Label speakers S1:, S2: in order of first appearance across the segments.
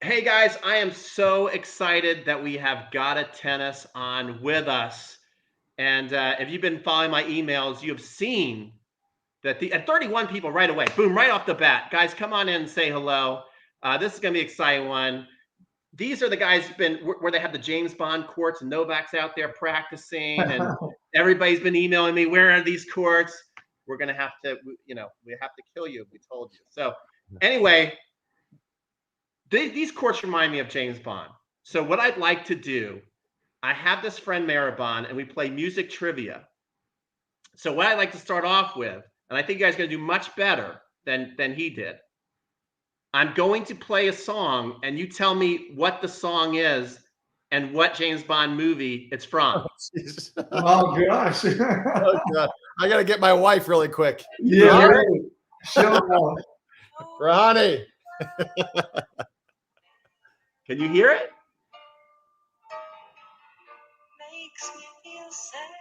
S1: Hey guys, I am so excited that we have Gotta Tennis on with us. And if you've been following my emails, you have seen that and 31 people right away, boom, right off the bat. Guys, come on in and say hello. This is going to be an exciting one. These are the guys been where they have the James Bond courts and Novak's out there practicing, and everybody's been emailing me, where are these courts? We're going to have to, we have to kill you if we told you. So anyway, these courts remind me of James Bond. So what I'd like to do, I have this friend Maribon, and we play music trivia. So what I'd like to start off with, and I think you guys are going to do much better than he did. I'm going to play a song, and you tell me what the song is and what James Bond movie it's from.
S2: Oh gosh.
S3: Oh, God. I got to get my wife really quick.
S2: Yeah. Right. Sure.
S3: Ronnie.
S1: Can you hear it?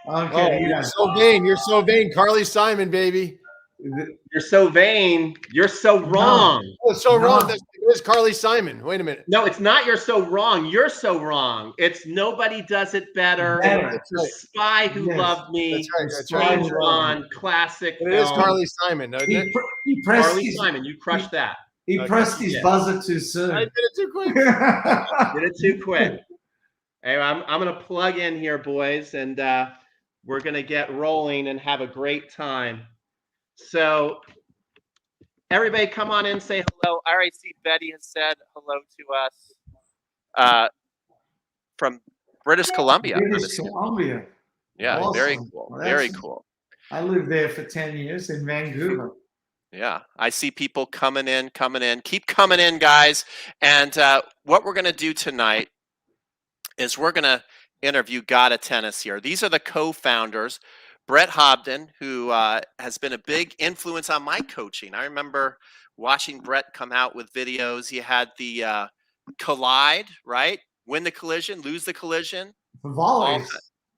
S2: Okay.
S3: You're so vain. You're so vain. Carly Simon, baby.
S1: You're so vain. You're so wrong.
S3: No. It's so wrong. It is Carly Simon. Wait a minute.
S1: No, it's not. You're so wrong. You're so wrong. It's Nobody Does It Better. It's The Spy Who Loved Me.
S3: That's right.
S1: James Bond, classic.
S3: It is Carly Simon. No,
S2: he pressed
S1: Carly Simon. You crushed that.
S2: He pressed his buzzer too soon.
S3: I did it too quick.
S1: Did it too quick. Anyway, I'm going to plug in here, boys, and we're going to get rolling and have a great time. So everybody come on in, say hello. I already see Betty has said hello to us from British Columbia.
S2: British Columbia.
S1: Yeah, awesome. Very cool. Well, very cool.
S2: I lived there for 10 years in Vancouver.
S1: Yeah, I see people coming in. Keep coming in, guys. And what we're going to do tonight is we're going to interview Gotta Tennis here. These are the co-founders. Brett Hobden, who has been a big influence on my coaching. I remember watching Brett come out with videos. He had the collide, right? Win the collision, lose the collision.
S2: The volleys.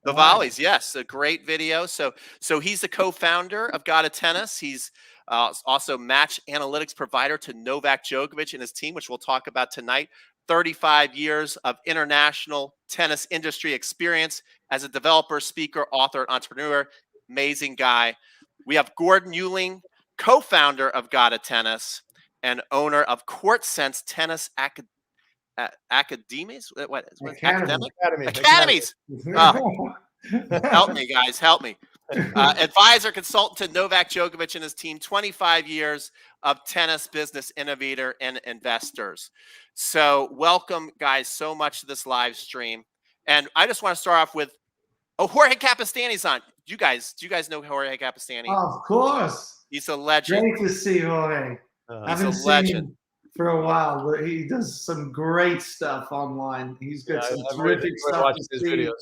S1: The volleys, yes. A great video. So he's the co-founder of Gotta Tennis. He's also match analytics provider to Novak Djokovic and his team, which we'll talk about tonight. 35 years of international tennis industry experience as a developer, speaker, author, and entrepreneur. Amazing guy. We have Gordon Euling, co-founder of Gotta Tennis and owner of CourtSense Tennis Academies. What is academic? Academies. Oh, help me, guys. Help me. Advisor, consultant to Novak Djokovic and his team, 25 years of tennis business innovator and investors. So welcome, guys, so much to this live stream. And I just want to start off with, Jorge Capistani's on. Do you guys know Jorge Capistani?
S2: Of course.
S1: He's a legend.
S2: Great to see Jorge. I haven't seen him for a while, but he does some great stuff online. He's got some terrific stuff to see. Videos.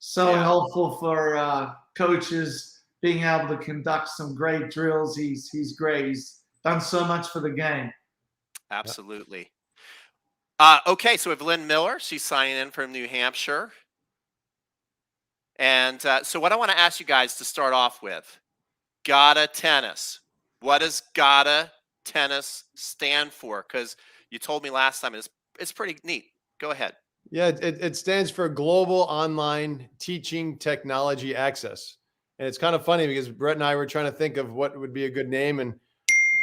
S2: So helpful for coaches being able to conduct some great drills. He's great. He's done so much for the game.
S1: Absolutely. Okay, so we have Lynn Miller. She's signing in from New Hampshire. And so what I want to ask you guys to start off with, Gotta Tennis. What does Gotta Tennis stand for? Because you told me last time it's pretty neat. Go ahead.
S3: Yeah, it stands for Global Online Teaching Technology Access. And it's kind of funny because Brett and I were trying to think of what would be a good name. And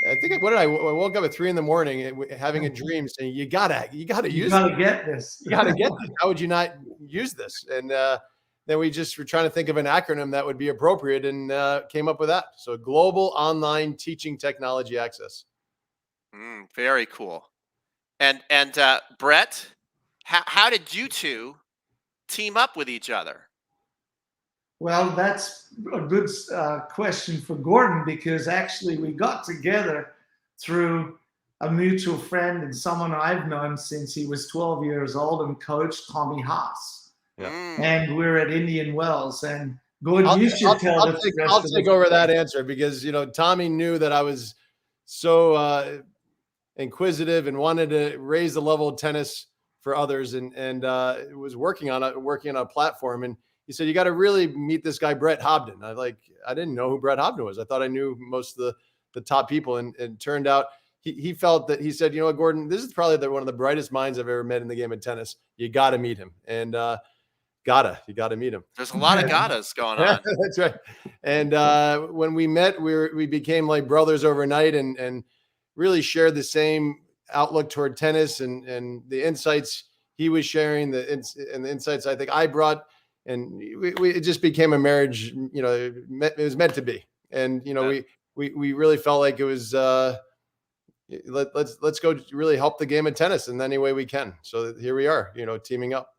S3: I think, I woke up at 3 a.m. having a dream saying, you gotta use this.
S2: You gotta get this.
S3: You gotta get this. How would you not use this? And then we just were trying to think of an acronym that would be appropriate and came up with that. So Global Online Teaching Technology Access.
S1: Very cool. And Brett, how did you two team up with each other?
S2: Well, that's a good question for Gordon, because actually we got together through a mutual friend and someone I've known since he was 12 years old, and Coach Tommy Haas. Yeah. And we're at Indian Wells. And Gordon,
S3: I'll take over that answer, because Tommy knew that I was so inquisitive and wanted to raise the level of tennis for others, and was working on a platform. And he said, you got to really meet this guy, Brett Hobden. I didn't know who Brett Hobden was. I thought I knew most of the top people. And it turned out he felt that he said, you know what, Gordon, this is probably one of the brightest minds I've ever met in the game of tennis. You got to meet him. And you got to meet him.
S4: There's a lot of gottas going on.
S3: That's right. And when we met, we became like brothers overnight, and really shared the same outlook toward tennis, and the insights he was sharing, the insights I think I brought, and it just became a marriage. You know, it was meant to be. And you know, we really felt like it was. Let's go really help the game of tennis in any way we can. So here we are, you know, teaming up.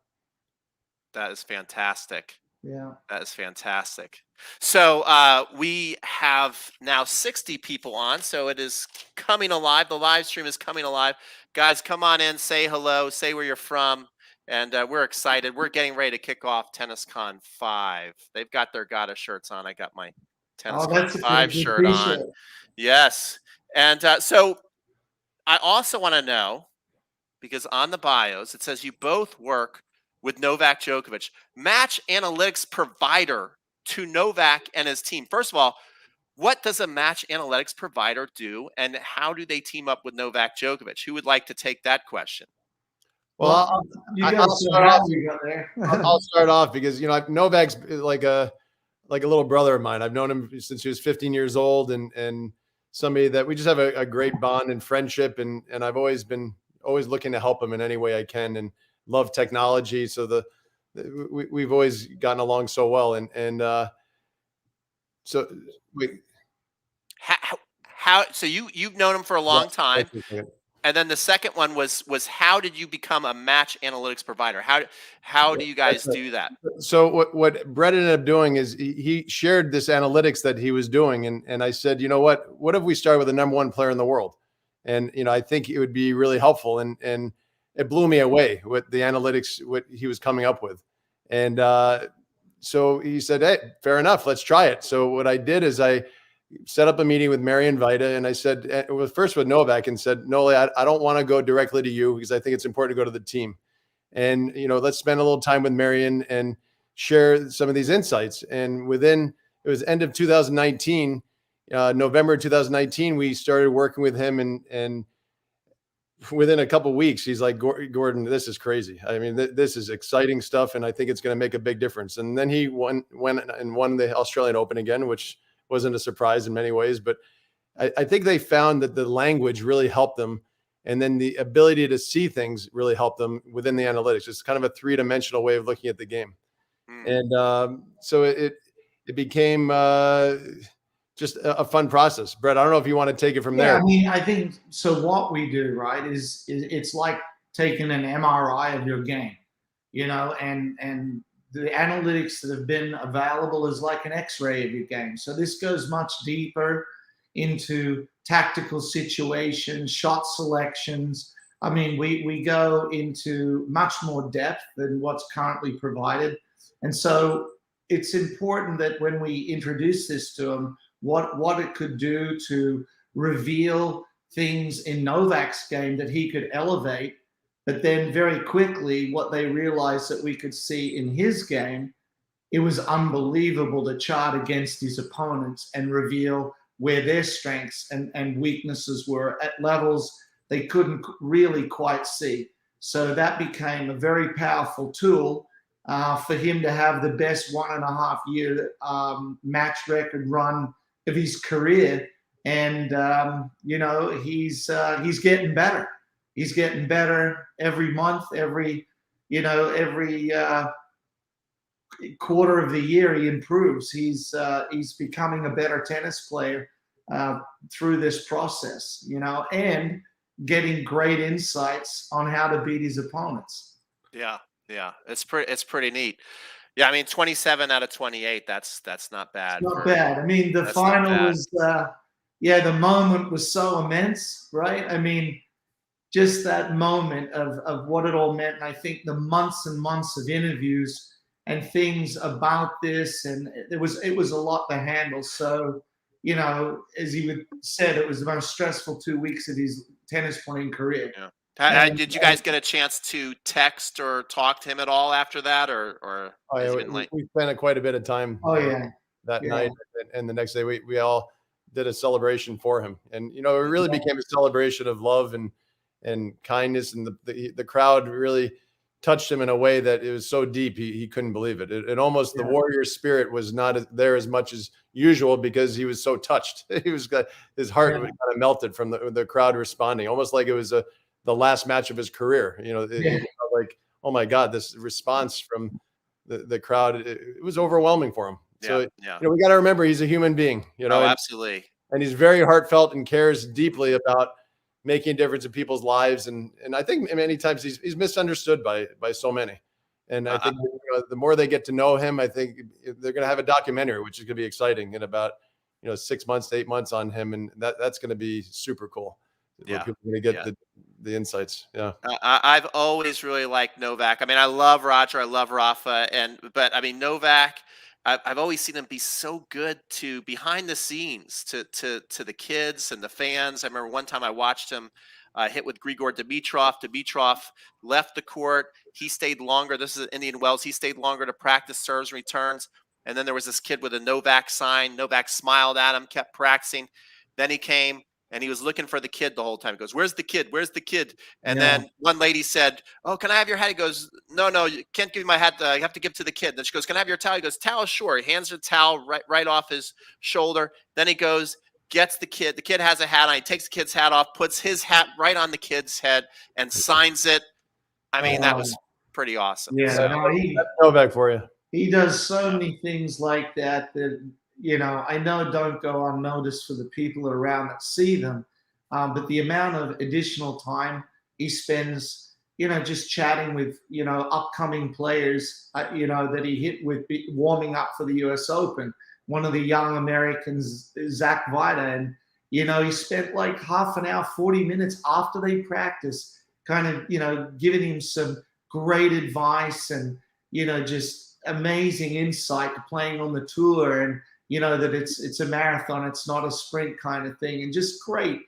S4: That is fantastic.
S2: Yeah,
S4: that is fantastic. So we have now 60 people on, so it is coming alive. The live stream is coming alive. Guys, come on in, say hello, say where you're from, and we're excited. We're getting ready to kick off TennisCon 5. They've got their Gata shirts on. I got my TennisCon 5 shirt on. Yes, and so I also want to know, because on the bios it says you both work with Novak Djokovic, match analytics provider to Novak and his team. First of all, what does a match analytics provider do, and how do they team up with Novak Djokovic? Who would like to take that question?
S3: Well, I'll start off because, you know, Novak's like a little brother of mine. I've known him since he was 15 years old, and somebody that we just have a great bond and friendship, and I've always looking to help him in any way I can, and love technology. So we've always gotten along so well. So you've known him for a long time. And then the second one was how did you become a match analytics provider? How do you guys do that? So what Brett ended up doing is he shared this analytics that he was doing. And I said, you know what if we start with the number one player in the world? And, you know, I think it would be really helpful. And it blew me away with the analytics, what he was coming up with. And so he said, hey, fair enough, let's try it. So what I did is I set up a meeting with Marian Vita, and I said, it was first with Novak, and said, Nole, I don't want to go directly to you because I think it's important to go to the team. And, you know, let's spend a little time with Marian and share some of these insights. And it was end of 2019, November 2019, we started working with him, and within a couple of weeks, he's like, Gordon, this is crazy. I mean, this is exciting stuff, and I think it's going to make a big difference. And then he went and won the Australian Open again, which wasn't a surprise in many ways. But I think they found that the language really helped them, and then the ability to see things really helped them within the analytics. It's kind of a three-dimensional way of looking at the game. And so it became just a fun process. Brett, I don't know if you want to take it from there.
S2: I mean, I think so. What we do, right, is it's like taking an MRI of your game, you know, and the analytics that have been available is like an X-ray of your game. So this goes much deeper into tactical situations, shot selections. I mean, we go into much more depth than what's currently provided. And so it's important that when we introduce this to them, what it could do to reveal things in Novak's game that he could elevate, but then very quickly what they realized that we could see in his game, it was unbelievable to chart against his opponents and reveal where their strengths and weaknesses were at levels they couldn't really quite see. So that became a very powerful tool for him to have the best 1.5 year match record run of his career. And, you know, he's getting better. He's getting better every month, every quarter of the year he improves. He's becoming a better tennis player through this process, you know, and getting great insights on how to beat his opponents.
S4: Yeah, it's pretty neat. Yeah, I mean, 27 out of 28. That's not bad.
S2: It's not bad. I mean, the final was, the moment was so immense, right? I mean, just that moment of what it all meant. And I think the months and months of interviews and things about this, and it was a lot to handle. So, you know, as he said, it was the most stressful 2 weeks of his tennis playing career.
S4: Yeah. Did you guys get a chance to text or talk to him at all after that, or
S3: we spent quite a bit of time.
S2: Oh yeah,
S3: that night and the next day. We all did a celebration for him. And, you know, it really became a celebration of love and kindness. And the crowd really touched him in a way that it was so deep. He couldn't believe it. And almost the warrior spirit was not there as much as usual because he was so touched. His heart kind of melted from the crowd responding, almost like it was the last match of his career. You know, it felt like, oh my God, this response from the crowd, it was overwhelming for him. So, you know, we got to remember he's a human being, you know,
S4: absolutely.
S3: And he's very heartfelt and cares deeply about making a difference in people's lives. And I think many times he's misunderstood by so many. And I think you know, the more they get to know him, I think they're going to have a documentary, which is going to be exciting in about, you know, 6 months to 8 months on him. And that's going to be super cool. Where people are going to get the insights. Yeah.
S4: I've always really liked Novak. I mean, I love Roger. I love Rafa. But I mean, Novak, I've always seen him be so good to behind the scenes to the kids and the fans. I remember one time I watched him hit with Grigor Dimitrov. Dimitrov left the court. He stayed longer. This is Indian Wells. He stayed longer to practice serves and returns. And then there was this kid with a Novak sign. Novak smiled at him, kept practicing. Then he came. And he was looking for the kid the whole time. He goes, "Where's the kid? Where's the kid?" And then one lady said, "Oh, can I have your hat?" He goes, No, you can't give me my hat. You have to give to the kid." Then she goes, "Can I have your towel?" He goes, "Towel, sure." He hands her the towel right off his shoulder. Then he goes, gets the kid. The kid has a hat on. He takes the kid's hat off, puts his hat right on the kid's head, and signs it. I mean, that was pretty awesome.
S2: Yeah,
S4: so,
S3: that's Novak for you.
S2: He does so many things like that you know, I know don't go unnoticed for the people around that see them, but the amount of additional time he spends, you know, just chatting with, you know, upcoming players, you know, that he hit with warming up for the US Open. One of the young Americans, Zach Vida, and, you know, he spent like half an hour, 40 minutes after they practice, kind of, you know, giving him some great advice and, you know, just amazing insight to playing on the tour, and, you know, that it's a marathon, it's not a sprint kind of thing, and just great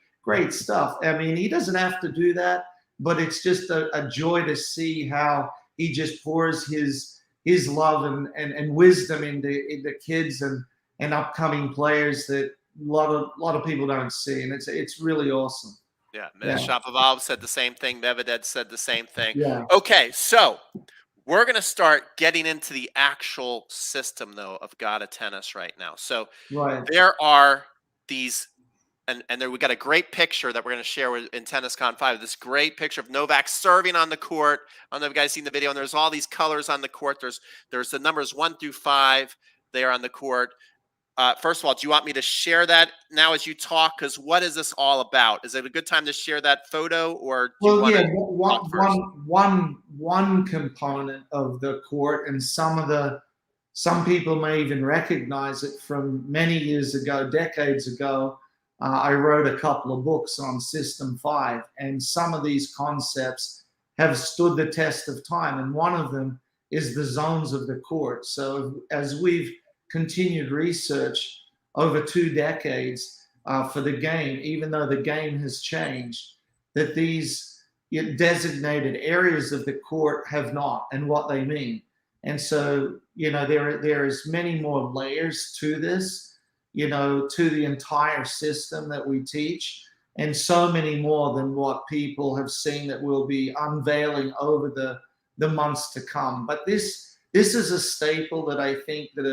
S2: stuff. I mean, he doesn't have to do that, but it's just a joy to see how he just pours his love and wisdom into kids and upcoming players that a lot of people don't see, and it's really awesome.
S4: Yeah, Shapovalov said the same thing. Medvedev said the same thing.
S2: Yeah.
S4: Okay, so we're going to start getting into the actual system, though, of Gata tennis right now. So there are these, and there we got a great picture that we're going to share in TennisCon 5. This great picture of Novak serving on the court. I don't know if you guys seen the video. And there's all these colors on the court. There's the numbers 1 through 5 there on the court. First of all, do you want me to share that now as you talk? Because what is this all about? Is it a good time to share that photo, or do you want to
S2: one component of the court, and some people may even recognize it from many years ago, decades ago. I wrote a couple of books on System 5, and some of these concepts have stood the test of time, and one of them is the zones of the court. So as we've continued research over 2 decades for the game, even though the game has changed, that these designated areas of the court have not, and what they mean. And so, you know, there is many more layers to this, you know, to the entire system that we teach, and so many more than what people have seen that we'll be unveiling over the months to come. But this is a staple that I think that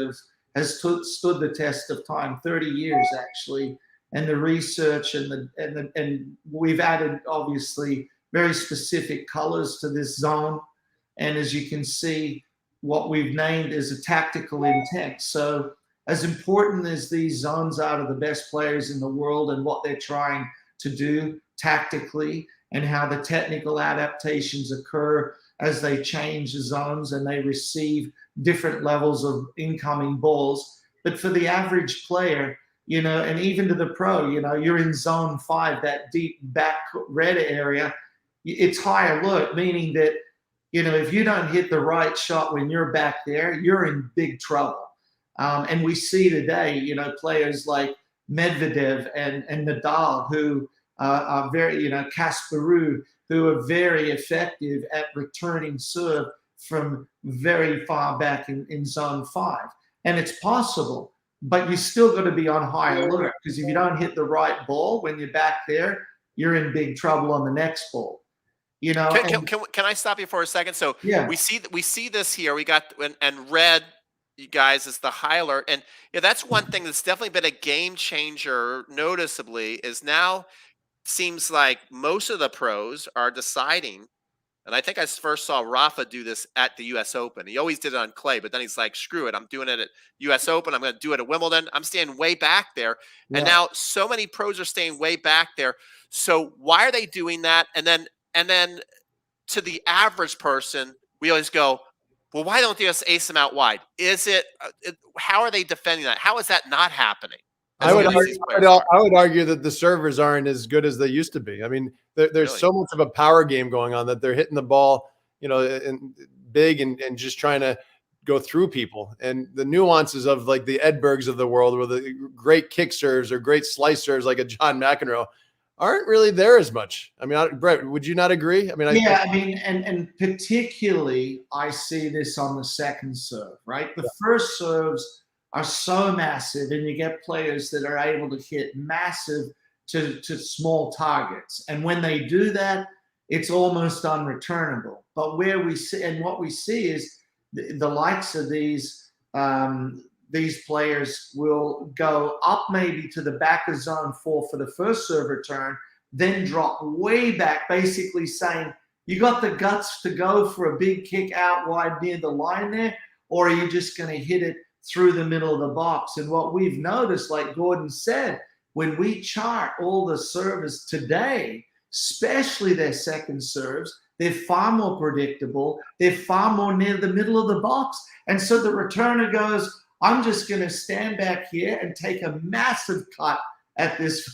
S2: has stood the test of time, 30 years actually, and the research and we've added obviously very specific colors to this zone. And as you can see, what we've named is a tactical intent. So as important as these zones are to the best players in the world and what they're trying to do tactically, and how the technical adaptations occur as they change the zones and they receive different levels of incoming balls. But for the average player, you know, and even to the pro, you know, you're in zone 5, that deep back red area, it's high alert, meaning that, you know, if you don't hit the right shot when you're back there, you're in big trouble. And we see today, you know, players like Medvedev and Nadal, who are very, you know, Kasparov, who are very effective at returning serve from very far back in zone 5. And it's possible, but you still got to be on high alert, because if you don't hit the right ball when you're back there, you're in big trouble on the next ball. You know,
S4: can I stop you for a second? So
S2: yeah,
S4: we see this here. We got and red, you guys, is the high alert, and yeah, that's one thing that's definitely been a game changer. Noticeably, is now seems like most of the pros are deciding. And I think I first saw Rafa do this at the U.S. Open. He always did it on clay, but then he's like, screw it. I'm doing it at U.S. Open. I'm going to do it at Wimbledon. I'm staying way back there. And now so many pros are staying way back there. So why are they doing that? And then to the average person, we always go, well, why don't they just ace them out wide? Is it how are they defending that? How is that not happening?
S3: I would argue that the servers aren't as good as they used to be. I mean, there's so much of a power game going on that they're hitting the ball, you know, and big and just trying to go through people. And the nuances of like the Edbergs of the world, or the great kick serves or great slicers like a John McEnroe, aren't really there as much. I mean, Brett, would you not agree? I mean,
S2: I mean, and particularly I see this on the second serve, right? The first serves are so massive, and you get players that are able to hit massive to small targets. And when they do that, it's almost unreturnable. But where we see, and what we see is the likes of these players will go up maybe to the back of zone 4 for the first serve return, then drop way back, basically saying, you got the guts to go for a big kick out wide near the line there, or are you just going to hit it through the middle of the box? And what we've noticed, like Gordon said, when we chart all the servers today, especially their second serves, they're far more predictable. They're far more near the middle of the box. And so the returner goes, I'm just going to stand back here and take a massive cut at this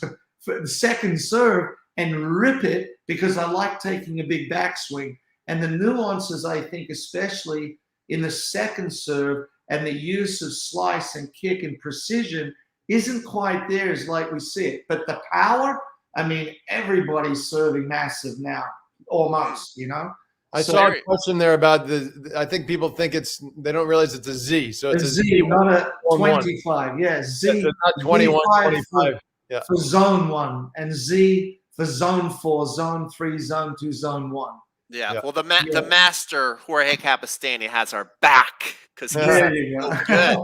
S2: second serve and rip it, because I like taking a big backswing. And the nuances, I think, especially in the second serve, and the use of slice and kick and precision isn't quite there as like we see it. But the power, I mean, everybody's serving massive now, almost, you know?
S3: I saw a question there about I think people think they don't realize it's a Z. So it's a Z,
S2: not a 25. Yeah, Z.
S3: Yeah, not 21, 25.
S2: Yeah. For zone 1, and Z for zone 4, zone 3, zone 2, zone 1.
S4: Yeah. Well, the master Jorge Capistani has our back, because he's so good.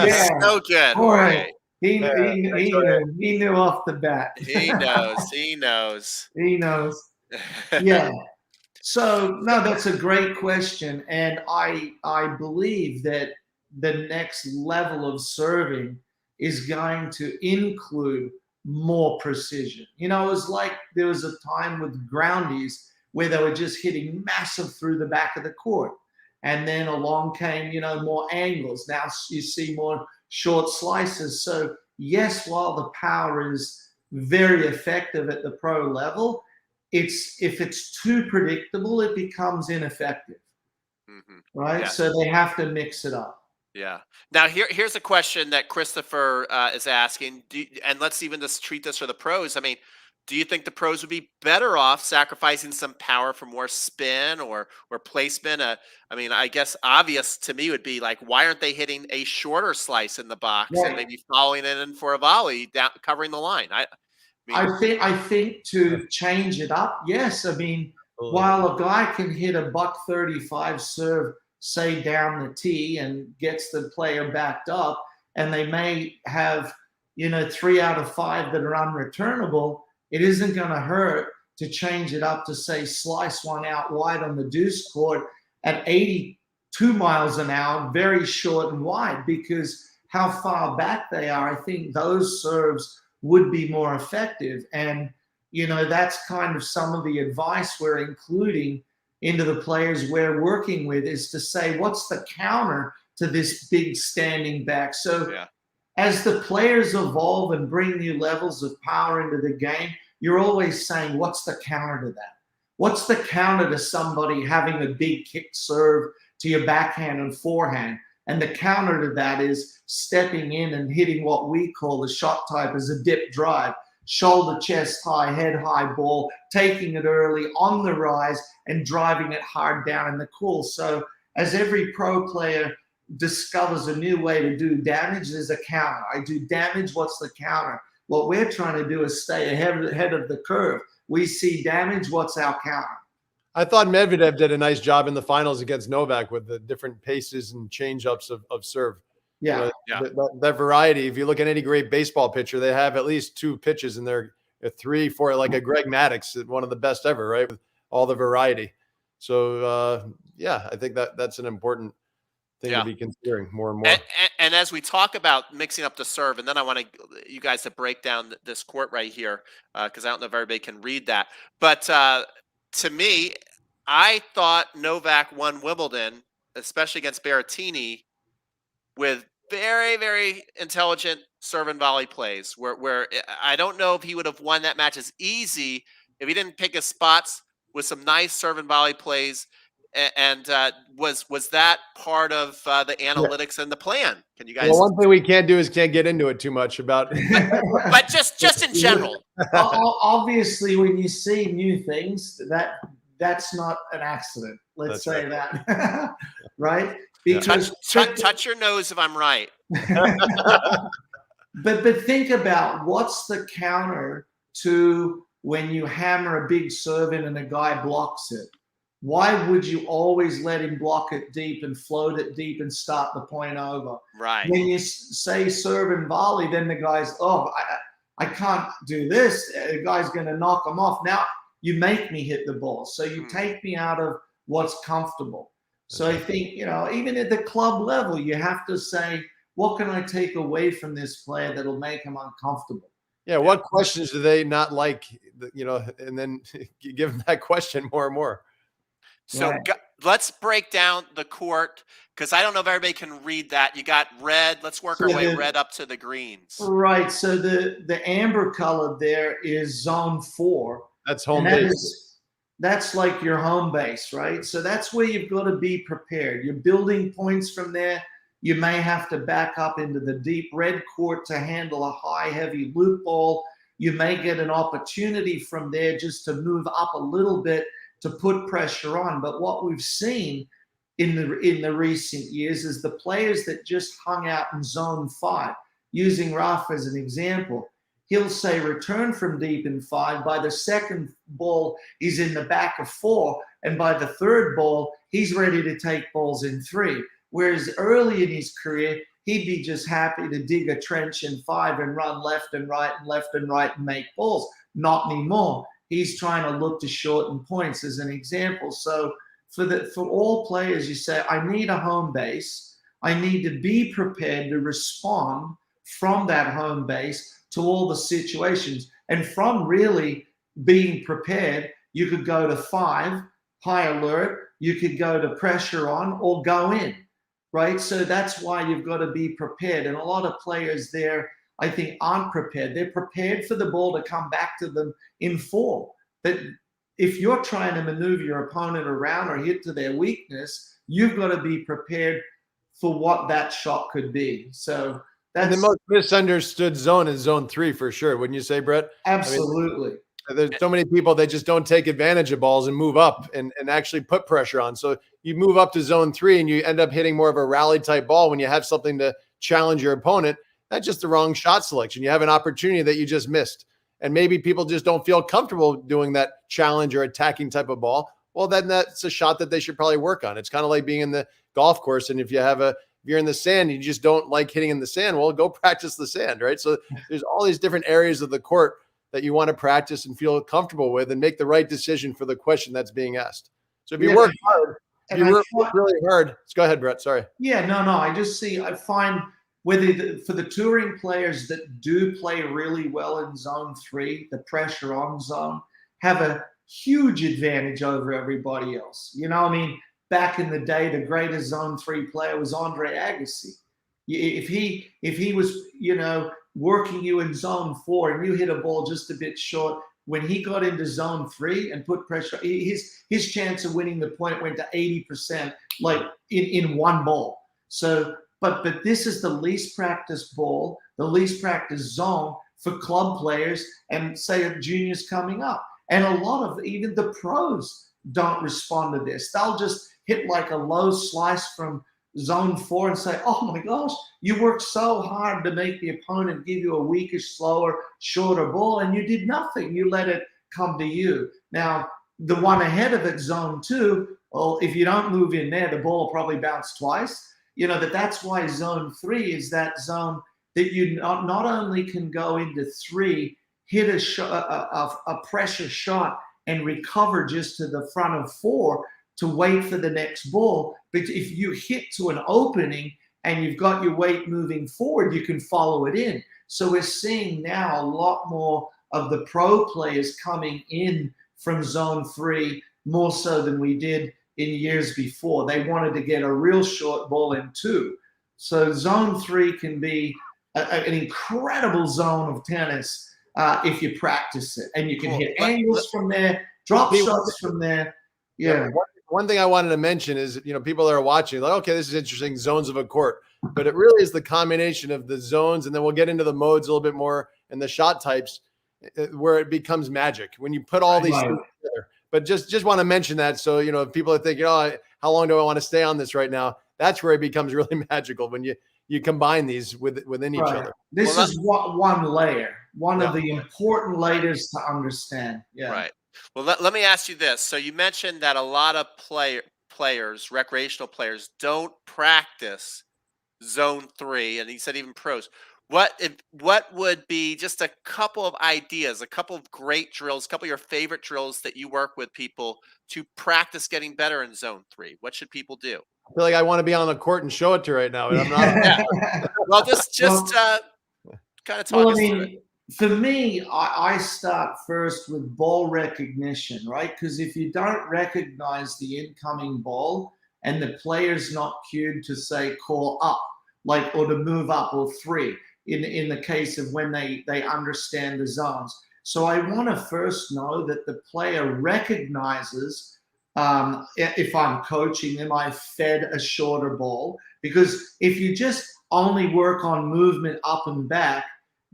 S4: He's so good.
S2: Jorge. He knew off the bat.
S4: He knows. He knows.
S2: He knows. Yeah. So no, that's a great question, and I believe that the next level of serving is going to include more precision. You know, it was like there was a time with groundies where they were just hitting massive through the back of the court. And then along came, you know, more angles. Now you see more short slices. So yes, while the power is very effective at the pro level, if it's too predictable, it becomes ineffective, right? Yeah. So they have to mix it up.
S4: Yeah. Now here's a question that Christopher is asking, and let's even just treat this for the pros. I mean, do you think the pros would be better off sacrificing some power for more spin or placement? I mean, I guess obvious to me would be like, why aren't they hitting a shorter slice in the box and maybe following it in for a volley down, covering the line?
S2: I think to change it up, yes. I mean, while a guy can hit a $135 serve, say down the tee, and gets the player backed up, and they may have, you know, 3 out of 5 that are unreturnable, it isn't going to hurt to change it up to, say, slice one out wide on the deuce court at 82 miles an hour, very short and wide, because how far back they are, I think those serves would be more effective. And, you know, that's kind of some of the advice we're including into the players we're working with, is to say, what's the counter to this big standing back? So as the players evolve and bring new levels of power into the game, you're always saying, what's the counter to that? What's the counter to somebody having a big kick serve to your backhand and forehand? And the counter to that is stepping in and hitting what we call the shot type as a dip drive. Shoulder, chest high, head high ball, taking it early on the rise and driving it hard down in the cool. So as every pro player discovers a new way to do damage, there's a counter. I do damage, what's the counter? What we're trying to do is stay ahead of the curve. We see damage, what's our counter?
S3: I thought Medvedev did a nice job in the finals against Novak with the different paces and change-ups of serve.
S2: Yeah.
S3: That variety, if you look at any great baseball pitcher, they have at least 2 pitches in their 3, 4, like a Greg Maddux, one of the best ever, right? With all the variety. So, I think that's an important thing to be considering more and more.
S4: And as we talk about mixing up the serve, and then I want you guys to break down this court right here, because I don't know if everybody can read that. But to me, I thought Novak won Wimbledon, especially against Berrettini, with very, very intelligent serve and volley plays where I don't know if he would have won that match as easy if he didn't pick his spots with some nice serve and volley plays. And was that part of the analytics and the plan? Can you guys?
S3: Well, one thing we can't do is can't get into it too much about.
S4: but just in general.
S2: Obviously, when you see new things, that's not an accident. Let's say that, right? Because
S4: touch your nose if I'm right.
S2: but think about what's the counter to when you hammer a big serve in and a guy blocks it. Why would you always let him block it deep and float it deep and start the point over?
S4: Right.
S2: When you say serve and volley, then the guy's, I can't do this. The guy's going to knock him off. Now you make me hit the ball. So you take me out of what's comfortable. So I think, even at the club level, you have to say, what can I take away from this player that'll make him uncomfortable?
S3: Yeah. What questions do they not like, and then you give them that question more and more.
S4: So let's break down the court, because I don't know if everybody can read that. You got red. Let's work our way red up to the greens.
S2: Right. So the amber color there is zone 4.
S3: That's home base.
S2: That's like your home base, right? So that's where you've got to be prepared. You're building points from there. You may have to back up into the deep red court to handle a high, heavy loop ball. You may get an opportunity from there just to move up a little bit to put pressure on. But what we've seen in the recent years is the players that just hung out in zone 5, using Raf as an example, he'll say return from deep in 5. By the second ball, he's in the back of 4. And by the third ball, he's ready to take balls in 3. Whereas early in his career, he'd be just happy to dig a trench in 5 and run left and right and make balls. Not anymore. He's trying to look to shorten points as an example. So for all players, you say, I need a home base. I need to be prepared to respond from that home base to all the situations. And from really being prepared, you could go to 5, high alert. You could go to pressure on or go in, right? So that's why you've got to be prepared. And a lot of players there, I think, aren't prepared. They're prepared for the ball to come back to them in 4. But if you're trying to maneuver your opponent around or hit to their weakness, you've got to be prepared for what that shot could be. So that's
S3: the most misunderstood zone is zone 3 for sure. Wouldn't you say, Brett?
S2: Absolutely.
S3: There's so many people that just don't take advantage of balls and move up and actually put pressure on. So you move up to zone 3 and you end up hitting more of a rally type ball when you have something to challenge your opponent. That's just the wrong shot selection. You have an opportunity that you just missed. And maybe people just don't feel comfortable doing that challenge or attacking type of ball. Well, then that's a shot that they should probably work on. It's kind of like being in the golf course. And if you're in the sand, you just don't like hitting in the sand. Well, go practice the sand, right? So there's all these different areas of the court that you want to practice and feel comfortable with and make the right decision for the question that's being asked. So if you work hard, work really hard. Go ahead, Brett. Sorry.
S2: Yeah, no. I find for the touring players that do play really well in zone 3, the pressure on zone, have a huge advantage over everybody else. Back in the day, the greatest zone 3 player was Andre Agassi. If he was, working you in zone 4 and you hit a ball just a bit short, when he got into zone 3 and put pressure, his chance of winning the point went to 80%, like in one ball. So, but this is the least practiced ball, the least practiced zone for club players and say juniors coming up. And a lot of even the pros don't respond to this. They'll just hit like a low slice from zone 4 and say, oh my gosh, you worked so hard to make the opponent give you a weaker, slower, shorter ball, and you did nothing. You let it come to you. Now, the one ahead of it, zone 2, well, if you don't move in there, the ball will probably bounce twice. You know, that's why zone 3 is that zone that you not only can go into 3, hit a pressure shot and recover just to the front of 4 to wait for the next ball. But if you hit to an opening and you've got your weight moving forward, you can follow it in. So we're seeing now a lot more of the pro players coming in from zone 3, more so than we did in years before. They wanted to get a real short ball in 2. So zone 3 can be an incredible zone of tennis if you practice it. And you can hit angles from there, drop shots from there. Yeah.
S3: One thing I wanted to mention is, you know, people that are watching, like, okay, this is interesting, zones of a court. But it really is the combination of the zones, and then we'll get into the modes a little bit more and the shot types where it becomes magic when you put all these things together. But just want to mention that. So, you know, if people are thinking, oh, how long do I want to stay on this right now? That's where it becomes really magical when you combine these within each other.
S2: This is one layer, one of the important layers to understand. Yeah.
S4: Right. Well, let me ask you this. So you mentioned that a lot of players, recreational players, don't practice zone 3, and he said even pros. What would be just a couple of ideas, a couple of great drills, a couple of your favorite drills that you work with people to practice getting better in zone 3? What should people do?
S3: I feel like I want to be on the court and show it to right now, and I'm not.
S4: Well, just kind of talk us through it.
S2: For me, I start first with ball recognition, right? Because if you don't recognize the incoming ball and the player's not cued to say call up, like, or to move up, or 3 in the case of when they understand the zones. So I want to first know that the player recognizes, if I'm coaching them, I fed a shorter ball. Because if you just only work on movement up and back,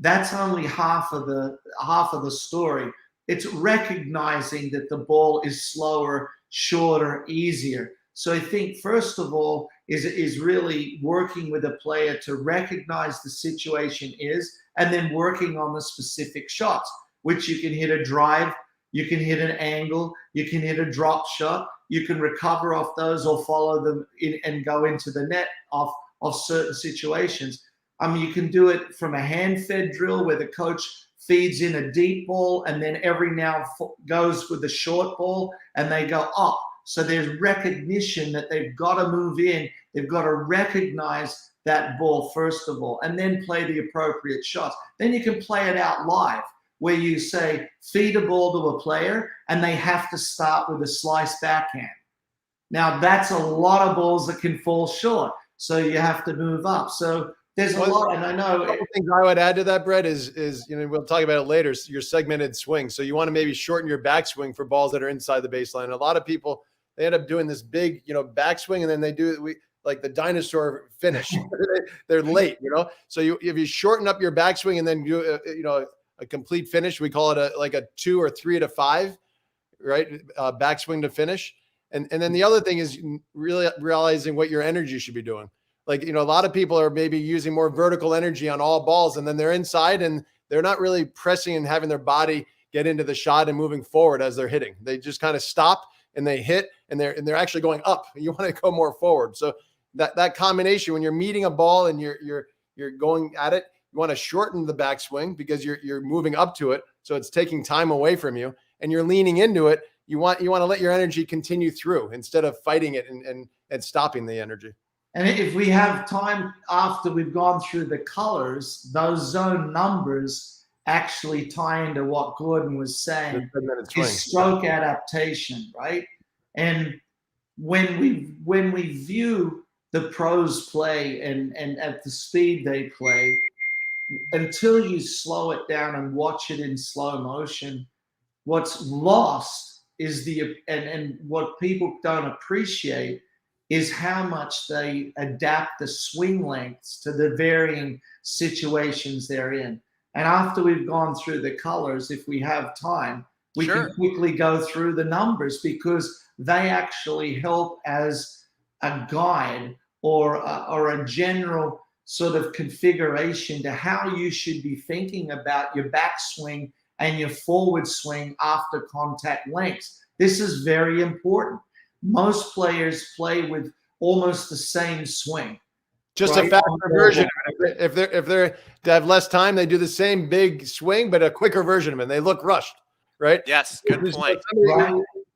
S2: that's only half of the story. It's recognizing that the ball is slower, shorter, easier. So I think first of all is really working with a player to recognize the situation is, and then working on the specific shots, which you can hit a drive, you can hit an angle, you can hit a drop shot, you can recover off those or follow them in and go into the net of certain situations. I mean, you can do it from a hand-fed drill where the coach feeds in a deep ball and then every now goes with the short ball and they go up. So there's recognition that they've got to move in. They've got to recognize that ball first of all, and then play the appropriate shots. Then you can play it out live where you say, feed a ball to a player and they have to start with a slice backhand. Now that's a lot of balls that can fall short. So you have to move up. So there's a lot, and I know.
S3: One thing I would add to that, Brett, is you know, we'll talk about it later, your segmented swing. So you want to maybe shorten your backswing for balls that are inside the baseline. A lot of people, they end up doing this big, you know, backswing, and then they do like the dinosaur finish. They're late, you know. So if you shorten up your backswing and then do a complete finish, we call it like a 2 or 3 to 5, right? Backswing to finish. And then the other thing is really realizing what your energy should be doing. Like, you know, a lot of people are maybe using more vertical energy on all balls, and then they're inside and they're not really pressing and having their body get into the shot and moving forward as they're hitting. They just kind of stop and they hit, and they're actually going up. You want to go more forward. So that combination, when you're meeting a ball and you're going at it, you want to shorten the backswing because you're moving up to it. So it's taking time away from you and you're leaning into it. You want to let your energy continue through instead of fighting it and stopping the energy.
S2: And if we have time after we've gone through the colors, those zone numbers actually tie into what Gordon was saying, is stroke adaptation, right? And when we view the pros play and at the speed they play, until you slow it down and watch it in slow motion, what's lost is and what people don't appreciate is how much they adapt the swing lengths to the varying situations they're in. And after we've gone through the colors, if we have time, we can quickly go through the numbers because they actually help as a guide or a general sort of configuration to how you should be thinking about your backswing and your forward swing after contact lengths. This is very important. Most players play with almost the same swing.
S3: Just a faster version. If they have less time, they do the same big swing, but a quicker version of it. And they look rushed, right?
S4: Yes, good point.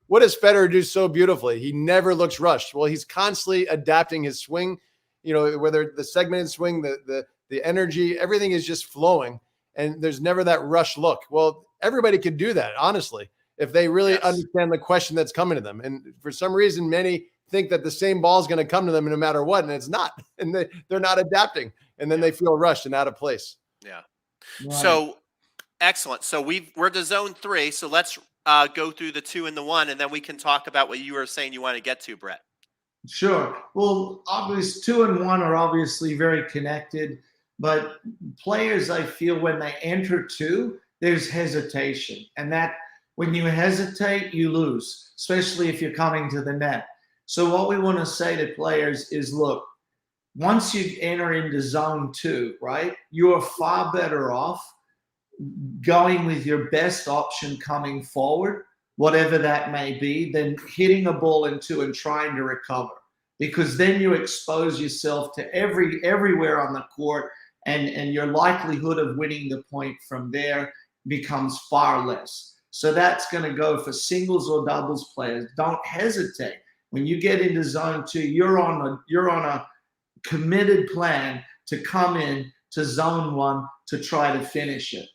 S3: What does Federer do so beautifully? He never looks rushed. Well, he's constantly adapting his swing. You know, whether the segmented swing, the energy, everything is just flowing, and there's never that rush look. Well, everybody could do that, honestly, if they really understand the question that's coming to them. And for some reason, many think that the same ball is going to come to them no matter what, and it's not. And they're not adapting, and then they feel rushed and out of place.
S4: Yeah. Right. So excellent. So we're to zone 3. So let's go through the 2 and the 1, and then we can talk about what you were saying you want to get to, Brett.
S2: Sure. Well, obviously 2 and 1 are obviously very connected, but players, I feel, when they enter 2, there's hesitation, and that when you hesitate, you lose, especially if you're coming to the net. So what we want to say to players is, look, once you enter into zone 2, right, you are far better off going with your best option coming forward, whatever that may be, than hitting a ball in 2 and trying to recover, because then you expose yourself to everywhere on the court, and your likelihood of winning the point from there becomes far less. So that's going to go for singles or doubles players. Don't hesitate. When you get into zone 2, you're on a committed plan to come in to zone 1 to try to finish it.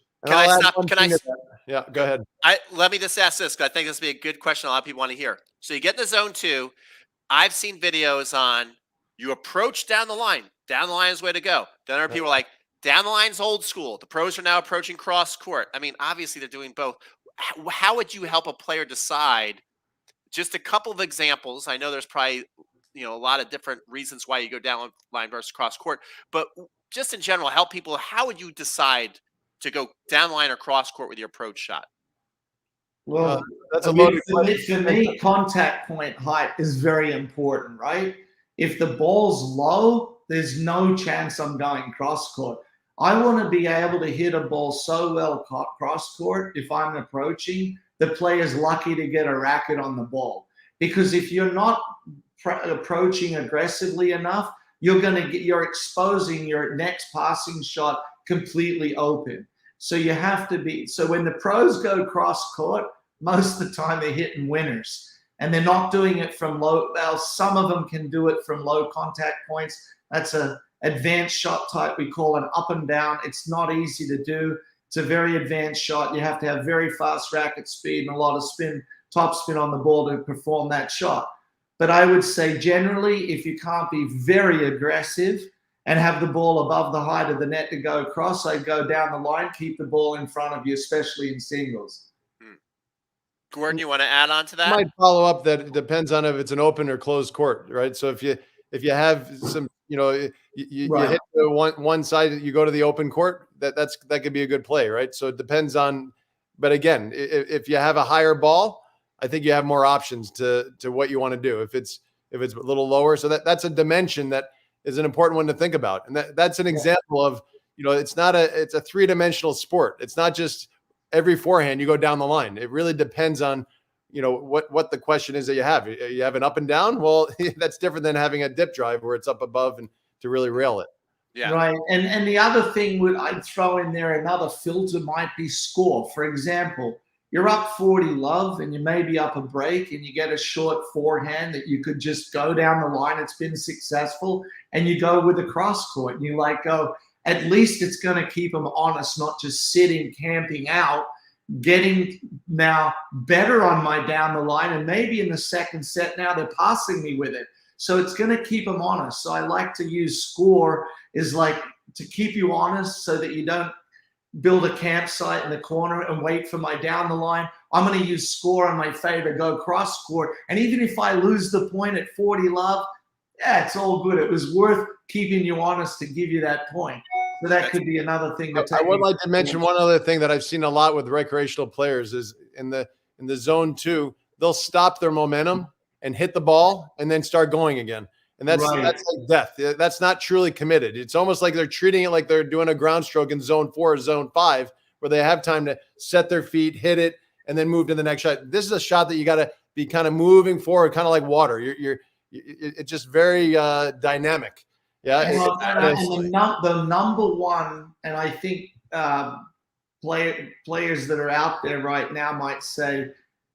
S3: Yeah, go ahead.
S4: Let me just ask this, because I think this would be a good question a lot of people want to hear. So you get into zone 2. I've seen videos on you approach down the line. Down the line is the way to go. Then other people are like, down the line's old school. The pros are now approaching cross court. I mean, obviously they're doing both. How would you help a player decide? Just a couple of examples. I know there's probably a lot of different reasons why you go down line versus cross court, but just in general, help people. How would you decide to go down line or cross court with your approach shot?
S2: Well, that's a loaded question. For me, contact point height is very important, right? If the ball's low, there's no chance I'm going cross court. I want to be able to hit a ball so well cross court if I'm approaching, the player's lucky to get a racket on the ball. Because if you're not approaching aggressively enough, you're exposing your next passing shot completely open. So you have to be, so when the pros go cross court, most of the time they're hitting winners, and they're not doing it from low. Well, some of them can do it from low contact points. That's a advanced shot type we call an up and down. It's not easy to do. It's a very advanced shot. You have to have very fast racket speed and a lot of spin, top spin on the ball to perform that shot. But I would say generally, if you can't be very aggressive and have the ball above the height of the net to go across, I'd go down the line, keep the ball in front of you, especially in singles.
S4: Gordon, you want to add on to that?
S3: I might follow up that it depends on if it's an open or closed court, right? So if you have some, you hit the one side, you go to the open court, that could be a good play, right? So it depends on, but again, if you have a higher ball, I think you have more options to what you want to do. If it's a little lower, so that's a dimension that is an important one to think about, and that's an example of, it's a 3-dimensional sport. It's not just every forehand you go down the line. It really depends on, what the question is that you have. You have an up and down. Well, that's different than having a dip drive where it's up above and to really rail it.
S2: Yeah. Right. And the other thing I'd throw in there, another filter might be score. For example, you're up 40 love and you may be up a break and you get a short forehand that you could just go down the line. It's been successful, and you go with a cross court and you go, at least it's going to keep them honest, not just sitting, camping out, getting now better on my down the line. And maybe in the second set now they're passing me with it. So it's going to keep them honest. So I like to use score is to keep you honest so that you don't build a campsite in the corner and wait for my down the line. I'm going to use score in my favor, go cross court. And even if I lose the point at 40 love, it's all good. It was worth keeping you honest to give you that point. So that could be another thing to take.
S3: I would like to mention one other thing that I've seen a lot with recreational players is in the zone 2, they'll stop their momentum and hit the ball and then start going again. And that's like death. That's not truly committed. It's almost like they're treating it like they're doing a ground stroke in zone 4 or zone 5, where they have time to set their feet, hit it, and then move to the next shot. This is a shot that you got to be kind of moving forward, kind of like water. It's just very dynamic. Yeah.
S2: And the number one, and I think players that are out there right now might say,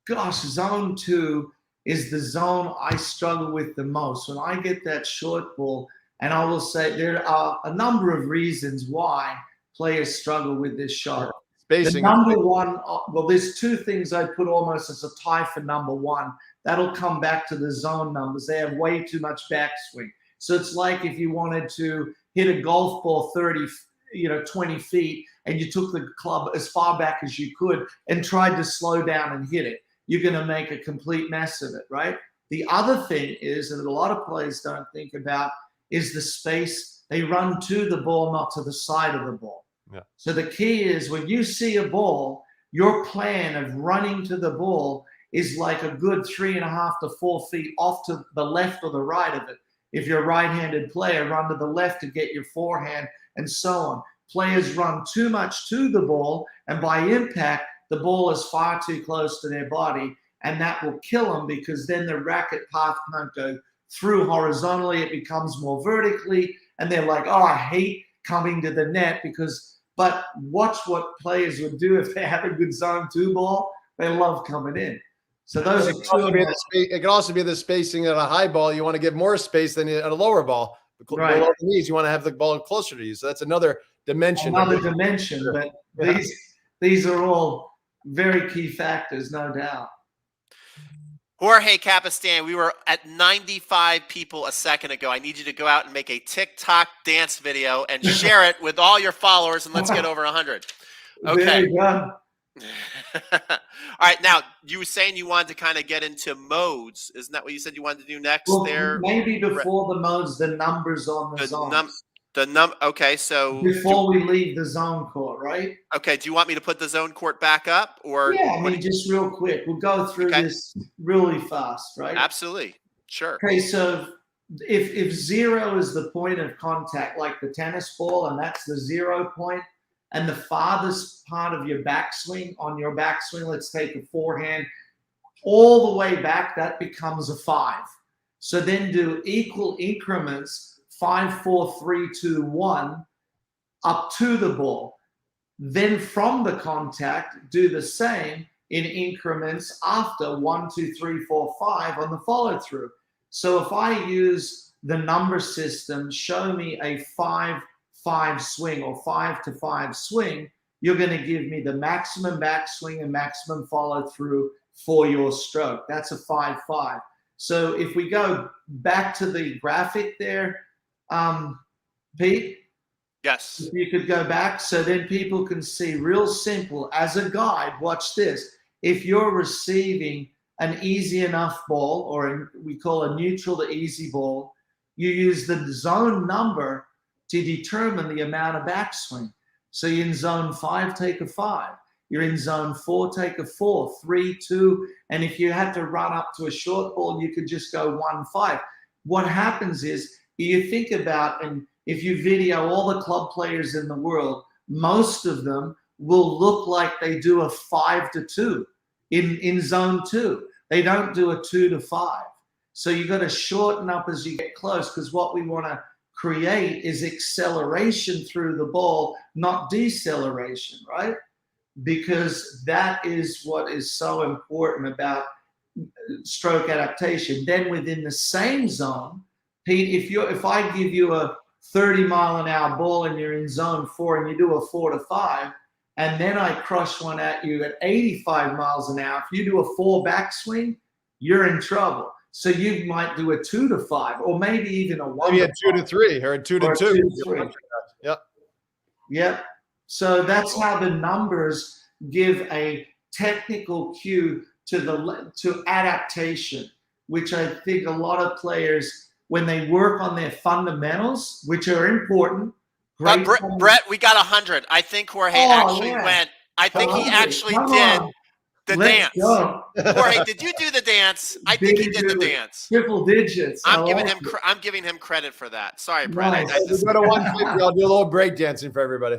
S2: gosh, zone 2 is the zone I struggle with the most. When I get that short ball, and I will say there are a number of reasons why players struggle with this shot.
S3: Spacing.
S2: The number one, well, there's two things I put almost as a tie for number one. That'll come back to the zone numbers. They have way too much backswing. So it's like if you wanted to hit a golf ball 20 feet, and you took the club as far back as you could and tried to slow down and hit it. You're going to make a complete mess of it, right? The other thing is, and a lot of players don't think about, is the space. They run to the ball, not to the side of the ball.
S3: Yeah.
S2: So the key is when you see a ball, your plan of running to the ball is like a good 3.5 to 4 feet off to the left or the right of it. If you're a right-handed player, run to the left to get your forehand, and so on. Players run too much to the ball, and by impact, the ball is far too close to their body, and that will kill them because then the racket path can't go through horizontally. It becomes more vertically, and they're like, oh, I hate coming to the net but watch what players would do if they have a good zone 2 ball. They love coming in. So those are two.
S3: It can also be the spacing at a high ball. You want to give more space than at a lower ball.
S2: Right.
S3: Below the knees, you want to have the ball closer to you. So that's another dimension.
S2: But these are all very key factors, no doubt.
S4: Jorge Capistan, we were at 95 people a second ago. I need you to go out and make a TikTok dance video and share it with all your followers, and let's get over 100. Okay. All right. Now, you were saying you wanted to kind of get into modes. Isn't that what you said you wanted to do next?
S2: Well,
S4: there,
S2: maybe before the modes, the numbers on the zones.
S4: Okay, so
S2: before we leave the zone court, right?
S4: Okay. Do you want me to put the zone court back up, or
S2: yeah? I mean, just real quick. We'll go through this really fast, right?
S4: Absolutely. Sure.
S2: Okay, so if 0 is the point of contact, like the tennis ball, and that's the 0 point, and the farthest part of your backswing, let's take a forehand, all the way back, that becomes a 5. So then do equal increments, 5, 4, 3, 2, 1, up to the ball. Then from the contact, do the same in increments after 1, 2, 3, 4, 5 on the follow through. So if I use the number system, show me a 5-5 swing or 5 to 5 swing, you're going to give me the maximum backswing and maximum follow through for your stroke. That's a 5-5. So if we go back to the graphic there, Pete?
S4: Yes.
S2: If you could go back so then people can see real simple as a guide. Watch this. If you're receiving an easy enough ball, or we call a neutral to easy ball, you use the zone number to determine the amount of backswing. So you're in zone 5, take a 5. You're in zone 4, take a 4, 3, 2. And if you had to run up to a short ball, you could just go 1-5. What happens is, you think about, and if you video all the club players in the world, most of them will look like they do a 5 to 2 in zone 2. They don't do a 2 to 5. So you got to shorten up as you get close, because what we want to create is acceleration through the ball, not deceleration, right? Because that is what is so important about stroke adaptation. Then within the same zone, Pete, if I give you a 30-mile-an-hour ball and you're in zone 4 and you do a 4 to 5, and then I crush one at you at 85 miles an hour, if you do a 4 backswing, you're in trouble. So you might do a 2 to 5, or maybe even a 1
S3: maybe a 2 to 3 or a 2 to 2.
S2: Yep. So that's how the numbers give a technical cue to adaptation, which I think a lot of players, when they work on their fundamentals, which are important.
S4: Brett, we got 100. I think Jorge actually went. I think he actually did. The
S2: Let's
S4: dance.
S2: go.
S4: Jorge, did you do the dance? I think he did the dance.
S2: Triple digits.
S4: I'm giving him credit for that. Sorry, Brett.
S2: Nice.
S4: I just
S3: go to 150. I'll do a little break dancing for everybody.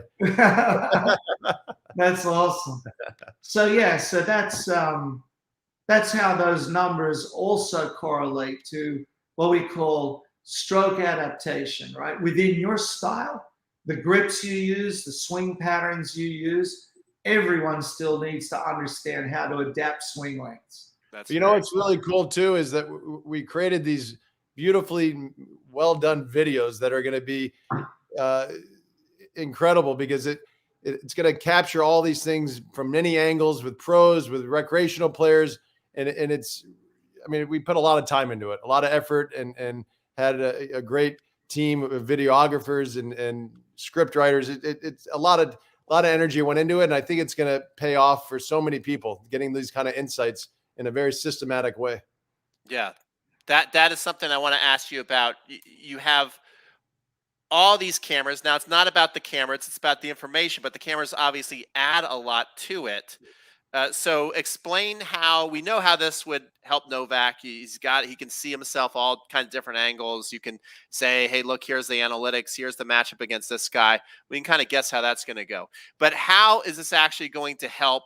S2: That's awesome. So yeah, so that's how those numbers also correlate to what we call stroke adaptation, right? Within your style, the grips you use, the swing patterns you use, everyone still needs to understand how to adapt swing lengths.
S3: You know what's really cool too is that we created these beautifully well done videos that are going to be incredible because it's going to capture all these things from many angles with pros, with recreational players, and it's, I mean, we put a lot of time into it, a lot of effort, and had a great team of videographers and script writers. It's a lot of energy went into it, and I think it's going to pay off for so many people getting these kind of insights in a very systematic way.
S4: Yeah, that is something I want to ask you about. You have all these cameras. Now, it's not about the cameras, it's about the information, but the cameras obviously add a lot to it. So explain how we know how this would help Novak. He can see himself all kinds of different angles. You can say, hey, look, here's the analytics. Here's the matchup against this guy. We can kind of guess how that's going to go. But how is this actually going to help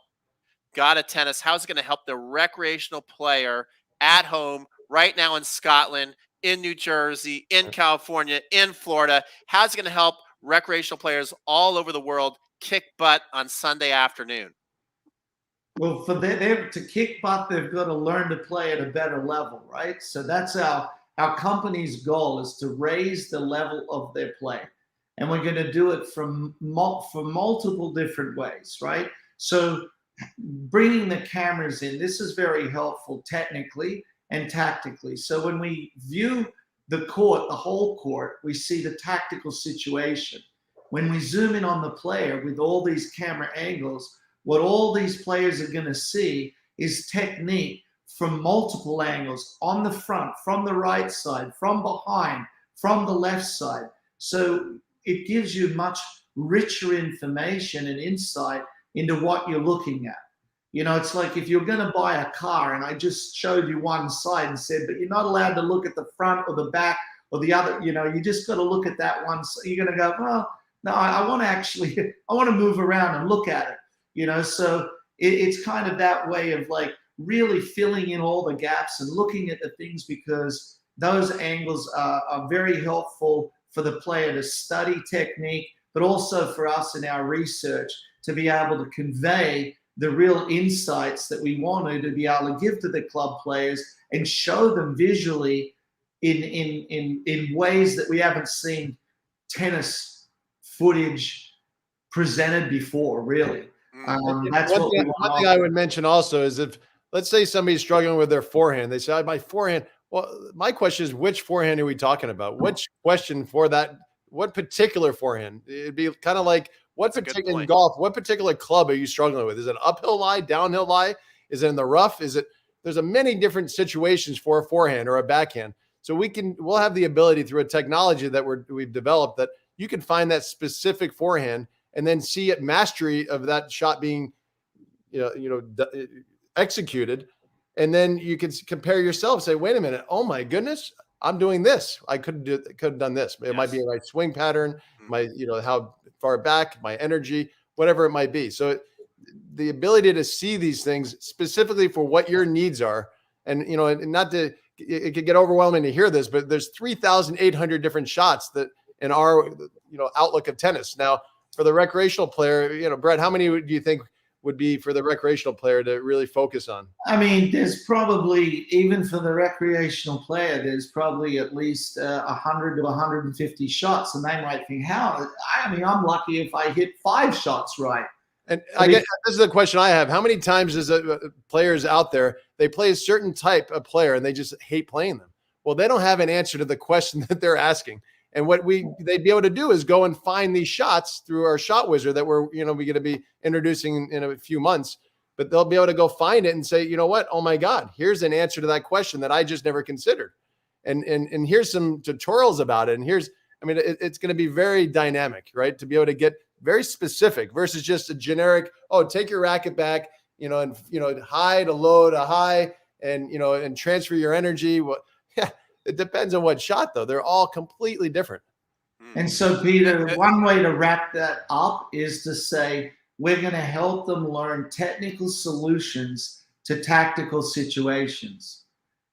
S4: Gada Tennis? How is it going to help the recreational player at home right now in Scotland, in New Jersey, in California, in Florida? How's it going to help recreational players all over the world kick butt on Sunday afternoon?
S2: Well, for them to kick butt, they've got to learn to play at a better level, right? So that's our company's goal, is to raise the level of their play. And we're going to do it for multiple different ways, right? So bringing the cameras in, this is very helpful technically and tactically. So when we view the court, the whole court, we see the tactical situation. When we zoom in on the player with all these camera angles, what all these players are going to see is technique from multiple angles, on the front, from the right side, from behind, from the left side. So it gives you much richer information and insight into what you're looking at. You know, it's like if you're going to buy a car and I just showed you one side and said, but you're not allowed to look at the front or the back or the other, you know, you just got to look at that one. So you're going to go, well, no, I want to move around and look at it. You know, so it's kind of that way of like really filling in all the gaps and looking at the things, because those angles are very helpful for the player to study technique, but also for us in our research to be able to convey the real insights that we want to be able to give to the club players and show them visually in ways that we haven't seen tennis footage presented before, really. That's
S3: one thing I would mention also is, if let's say somebody's struggling with their forehand, they say, my forehand. Well, my question is, which forehand are we talking about? Which question for that? What particular forehand? It'd be kind of like, in golf, what particular club are you struggling with? Is it an uphill lie, downhill lie? Is it in the rough? There's a many different situations for a forehand or a backhand. So we'll have the ability through a technology that we've developed that you can find that specific forehand and then see it mastery of that shot being, executed. And then you can compare yourself and say, wait a minute, oh my goodness, I'm doing this. I could have done this. It might be my swing pattern, how far back, my energy, whatever it might be. So the ability to see these things specifically for what your needs are, and it could get overwhelming to hear this, but there's 3,800 different shots that in our outlook of tennis. Now, for the recreational player, Brett, how many do you think would be for the recreational player to really focus on?
S2: I mean, there's probably, even for the recreational player, there's probably at least 100 to 150 shots. And they might think, I'm lucky if I hit 5 shots right.
S3: And this is the question I have. How many times is players out there, they play a certain type of player and they just hate playing them? Well, they don't have an answer to the question that they're asking. And what they'd be able to do is go and find these shots through our shot wizard that we're going to be introducing in a few months. But they'll be able to go find it and say, you know what? Oh my God, here's an answer to that question that I just never considered. And here's some tutorials about it. And it's going to be very dynamic, right? To be able to get very specific versus just a generic, take your racket back, and high to low to high, and and transfer your energy. Well, yeah, it depends on what shot though. They're all completely different.
S2: And so, Peter, one way to wrap that up is to say we're going to help them learn technical solutions to tactical situations,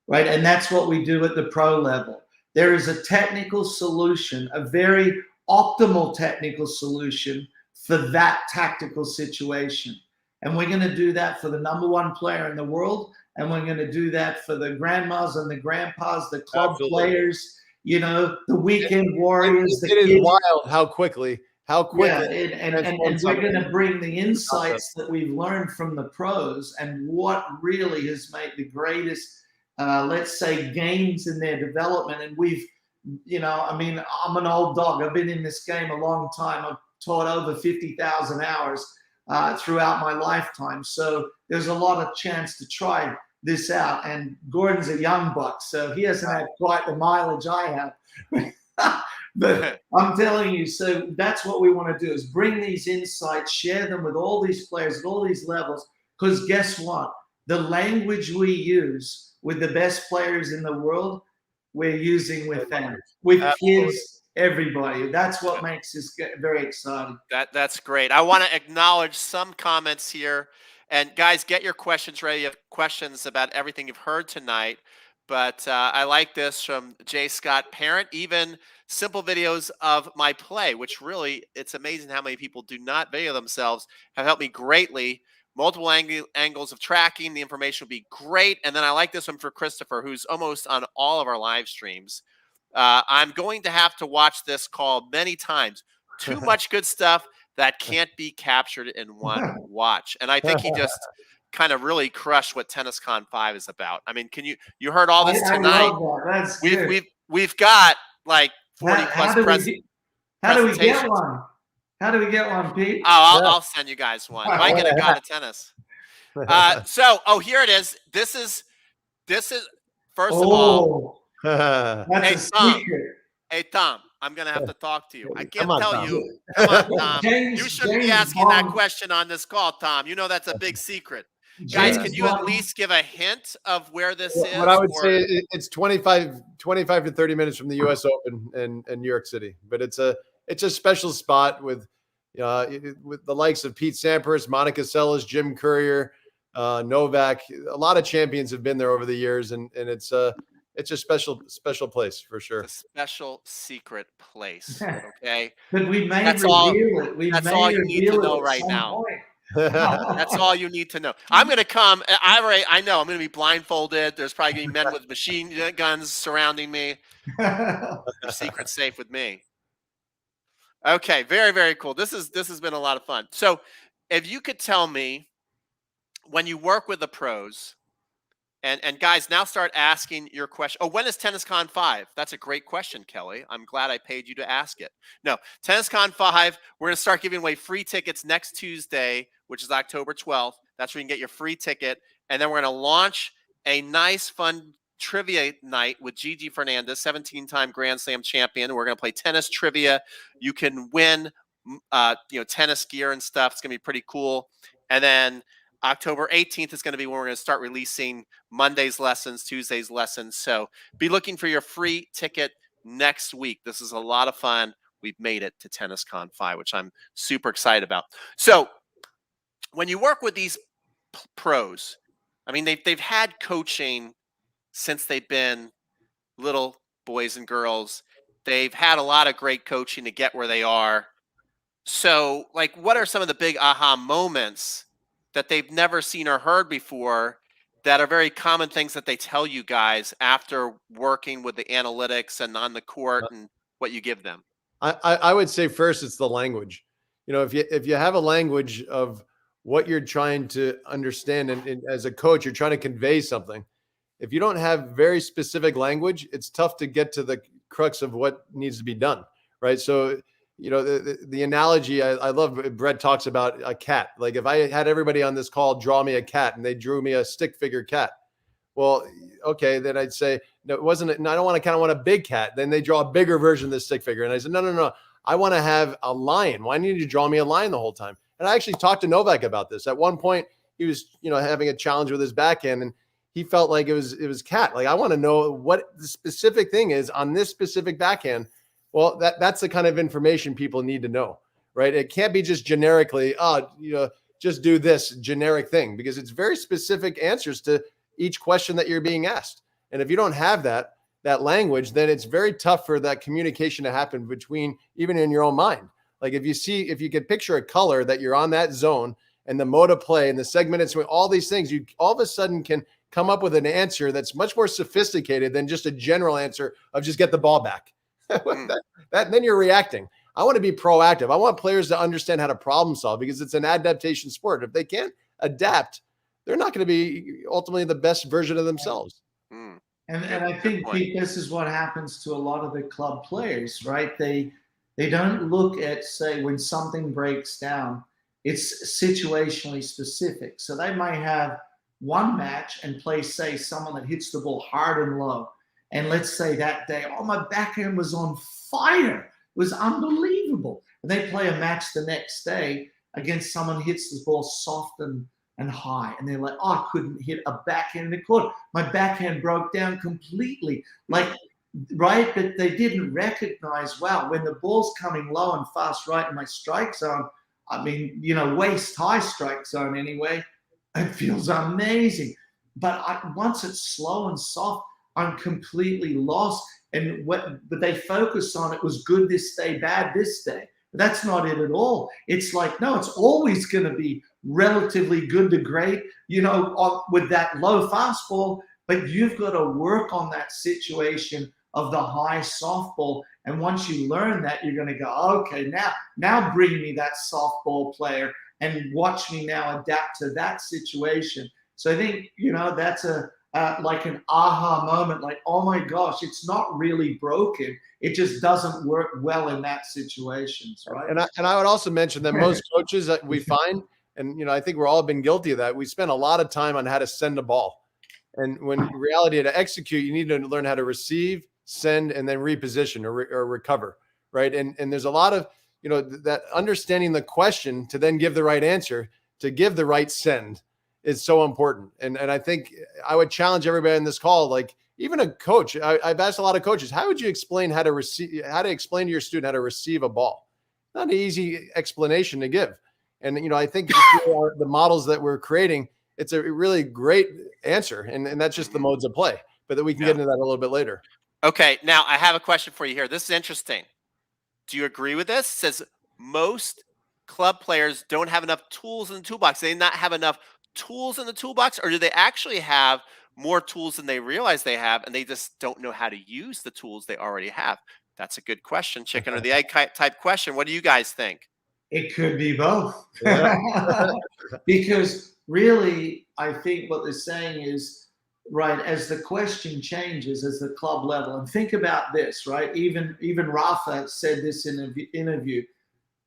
S2: right? And that's what we do at the pro level. There is a technical solution, a very optimal technical solution for that tactical situation. And we're going to do that for the number one player in the world. And we're going to do that for the grandmas and the grandpas, the club players, the weekend warriors.
S3: It is wild how quickly. Yeah,
S2: and we're going to bring the insights that we've learned from the pros and what really has made the greatest, let's say, gains in their development. And we've, I'm an old dog. I've been in this game a long time. I've taught over 50,000 hours throughout my lifetime. So there's a lot of chance to try this out. And Gordon's a young buck, so he hasn't had quite the mileage I have. But I'm telling you, so that's what we want to do, is bring these insights, share them with all these players at all these levels, because guess what? The language we use with the best players in the world, we're using with them, with kids, everybody. That's what makes this very exciting.
S4: That's great. I want to acknowledge some comments here. And guys, get your questions ready. You have questions about everything you've heard tonight. But I like this from J. Scott Parent. Even simple videos of my play, which really, it's amazing how many people do not video themselves, have helped me greatly. Multiple angles of tracking. The information will be great. And then I like this one for Christopher, who's almost on all of our live streams. I'm going to have to watch this call many times. Too much good stuff that can't be captured in one watch. And I think he just kind of really crushed what TennisCon 5 is about. I mean, you heard all this tonight.
S2: That's
S4: we've got like 40 plus presentations.
S2: How do we get one? How do we get one, Pete?
S4: Oh, I'll send you guys one. I get a God of Tennis. Here it is. This is first of all.
S2: That's a secret.
S4: Hey, Tom, I'm going to have to talk to you. I can't tell you. Come on, Tom. You shouldn't be asking that question on this call, Tom. You know that's a big secret. Guys, can you at least give a hint of where this is?
S3: What I would say, it's 25 to 30 minutes from the U.S. Open in New York City. But it's a special spot with the likes of Pete Sampras, Monica Seles, Jim Courier, Novak. A lot of champions have been there over the years, and it's a special place for sure.
S4: It's a special secret place. Okay.
S2: But we may reveal it.
S4: That's all you need to know right now. That's all you need to know. I'm going to come. I know I'm going to be blindfolded. There's probably going to be men with machine guns surrounding me. Your secret's safe with me. Okay. Very, very cool. This has been a lot of fun. So if you could tell me, when you work with the pros, and guys, now start asking your question. Oh, when is TennisCon 5? That's a great question, Kelly. I'm glad I paid you to ask it. No, TennisCon 5, we're going to start giving away free tickets next Tuesday, which is October 12th. That's where you can get your free ticket. And then we're going to launch a nice, fun trivia night with Gigi Fernandez, 17-time Grand Slam champion. We're going to play tennis trivia. You can win, tennis gear and stuff. It's going to be pretty cool. And then October 18th is going to be when we're going to start releasing Monday's lessons, Tuesday's lessons. So be looking for your free ticket next week. This is a lot of fun. We've made it to TennisCon 5, which I'm super excited about. So when you work with these pros, I mean, they've had coaching since they've been little boys and girls. They've had a lot of great coaching to get where they are. So, like, what are some of the big aha moments that they've never seen or heard before that are very common things that they tell you guys after working with the analytics and on the court and what you give them?
S3: I would say first, it's the language. If you have a language of what you're trying to understand, and as a coach, you're trying to convey something. If you don't have very specific language, it's tough to get to the crux of what needs to be done, right? So, the analogy, I love, Brett talks about a cat. Like, if I had everybody on this call draw me a cat and they drew me a stick figure cat, well, okay, then I'd say, no, it wasn't. I don't want a big cat. Then they draw a bigger version of this stick figure. And I said, no. I want to have a lion. Why didn't you draw me a lion the whole time? And I actually talked to Novak about this. At one point, having a challenge with his backhand, and he felt like it was cat. Like, I want to know what the specific thing is on this specific backhand. Well, that's the kind of information people need to know, right? It can't be just generically, just do this generic thing, because it's very specific answers to each question that you're being asked. And if you don't have that language, then it's very tough for that communication to happen between, even in your own mind. Like, if you could picture a color that you're on that zone, and the mode of play and the segmented, all these things, you all of a sudden can come up with an answer that's much more sophisticated than just a general answer of just get the ball back. Then you're reacting. I want to be proactive. I want players to understand how to problem solve, because it's an adaptation sport. If they can't adapt, they're not going to be ultimately the best version of themselves.
S2: And I think, Pete, this is what happens to a lot of the club players, right? They don't look at, say, when something breaks down, it's situationally specific. So they might have one match and play, say, someone that hits the ball hard and low. And let's say that day, my backhand was on fire. It was unbelievable. And they play a match the next day against someone who hits the ball soft and high. And they're like, I couldn't hit a backhand in the court. My backhand broke down completely. Like, right? But they didn't recognize, wow, when the ball's coming low and fast right in my strike zone, I mean, waist high strike zone anyway, it feels amazing. But once it's slow and soft, I'm completely lost. But they focus on it was good this day, bad this day. But that's not it at all. It's like, no, it's always going to be relatively good to great, with that low fastball. But you've got to work on that situation of the high softball. And once you learn that, you're going to go, okay, now bring me that softball player and watch me now adapt to that situation. So I think, that's like an aha moment, like, oh my gosh, it's not really broken. It just doesn't work well in that situation, right?
S3: And I would also mention that most coaches that we find, and I think we're all been guilty of that, we spend a lot of time on how to send a ball. And when in reality, to execute, you need to learn how to receive, send, and then reposition or recover, right? And there's a lot of, that understanding the question to then give the right answer, to give the right send, is so important. And I think I would challenge everybody in this call, like even a coach, I've asked a lot of coaches, how would you explain how to explain to your student how to receive a ball? Not an easy explanation to give. And, I think the models that we're creating, it's a really great answer. And that's just the modes of play, but that we can get into that a little bit later.
S4: Okay. Now I have a question for you here. This is interesting. Do you agree with this? It says most club players don't have enough tools in the toolbox. They not have enough tools in the toolbox, or do they actually have more tools than they realize they have, and they just don't know how to use the tools they already have? That's a good question. Chicken or the egg type question. What do you guys think?
S2: It could be both. Yeah. Because really, I think what they're saying is, right, as the question changes, as the club level, and think about this, right? Even Rafa said this in an interview.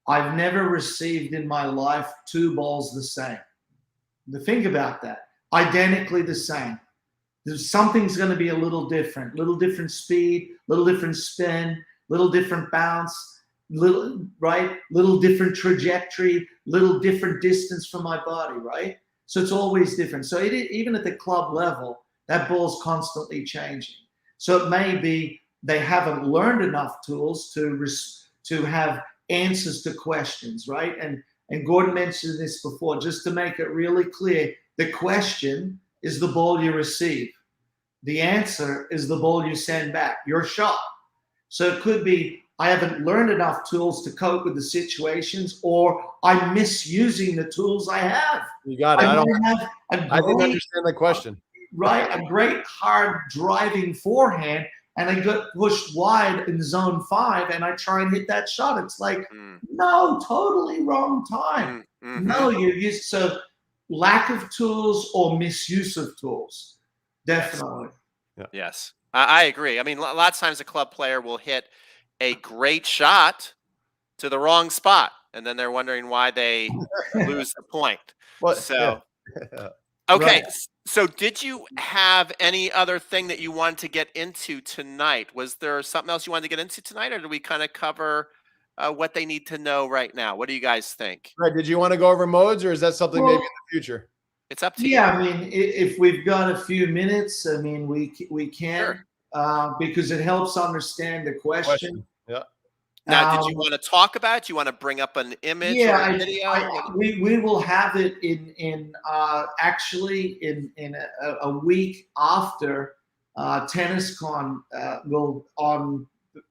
S2: I've never received in my life two balls the same. Think about that. Identically the same. Something's going to be a little different speed, little different spin, little different bounce, little different trajectory, little different distance from my body, right? So it's always different. So even at the club level, that ball's constantly changing. So it may be they haven't learned enough tools to have answers to questions, right? And Gordon mentioned this before, just to make it really clear, the question is the ball you receive. The answer is the ball you send back, your shot. So it could be, I haven't learned enough tools to cope with the situations, or I'm misusing the tools I have.
S3: You got it. I didn't understand the question.
S2: Right, a great hard driving forehand, and I got pushed wide in zone 5, and I try and hit that shot. It's like, no, totally wrong time. No, so lack of tools or misuse of tools, definitely.
S4: Yes, I agree. I mean, a lot of times a club player will hit a great shot to the wrong spot, and then they're wondering why they lose the point. Okay, so did you have any other thing that you wanted to get into tonight? Was there something else you wanted to get into tonight, or did we kind of cover what they need to know right now? What do you guys think?
S3: Right. Did you want to go over modes, or is that something maybe in the future?
S4: It's up to you.
S2: Yeah, I mean, if we've got a few minutes, I mean, we can,
S4: Sure.
S2: because it helps understand the question.
S3: Yeah.
S4: Now, did you want to talk about it? Do you want to bring up an image or a video?
S2: We will have it in actually in a week after TennisCon. Will on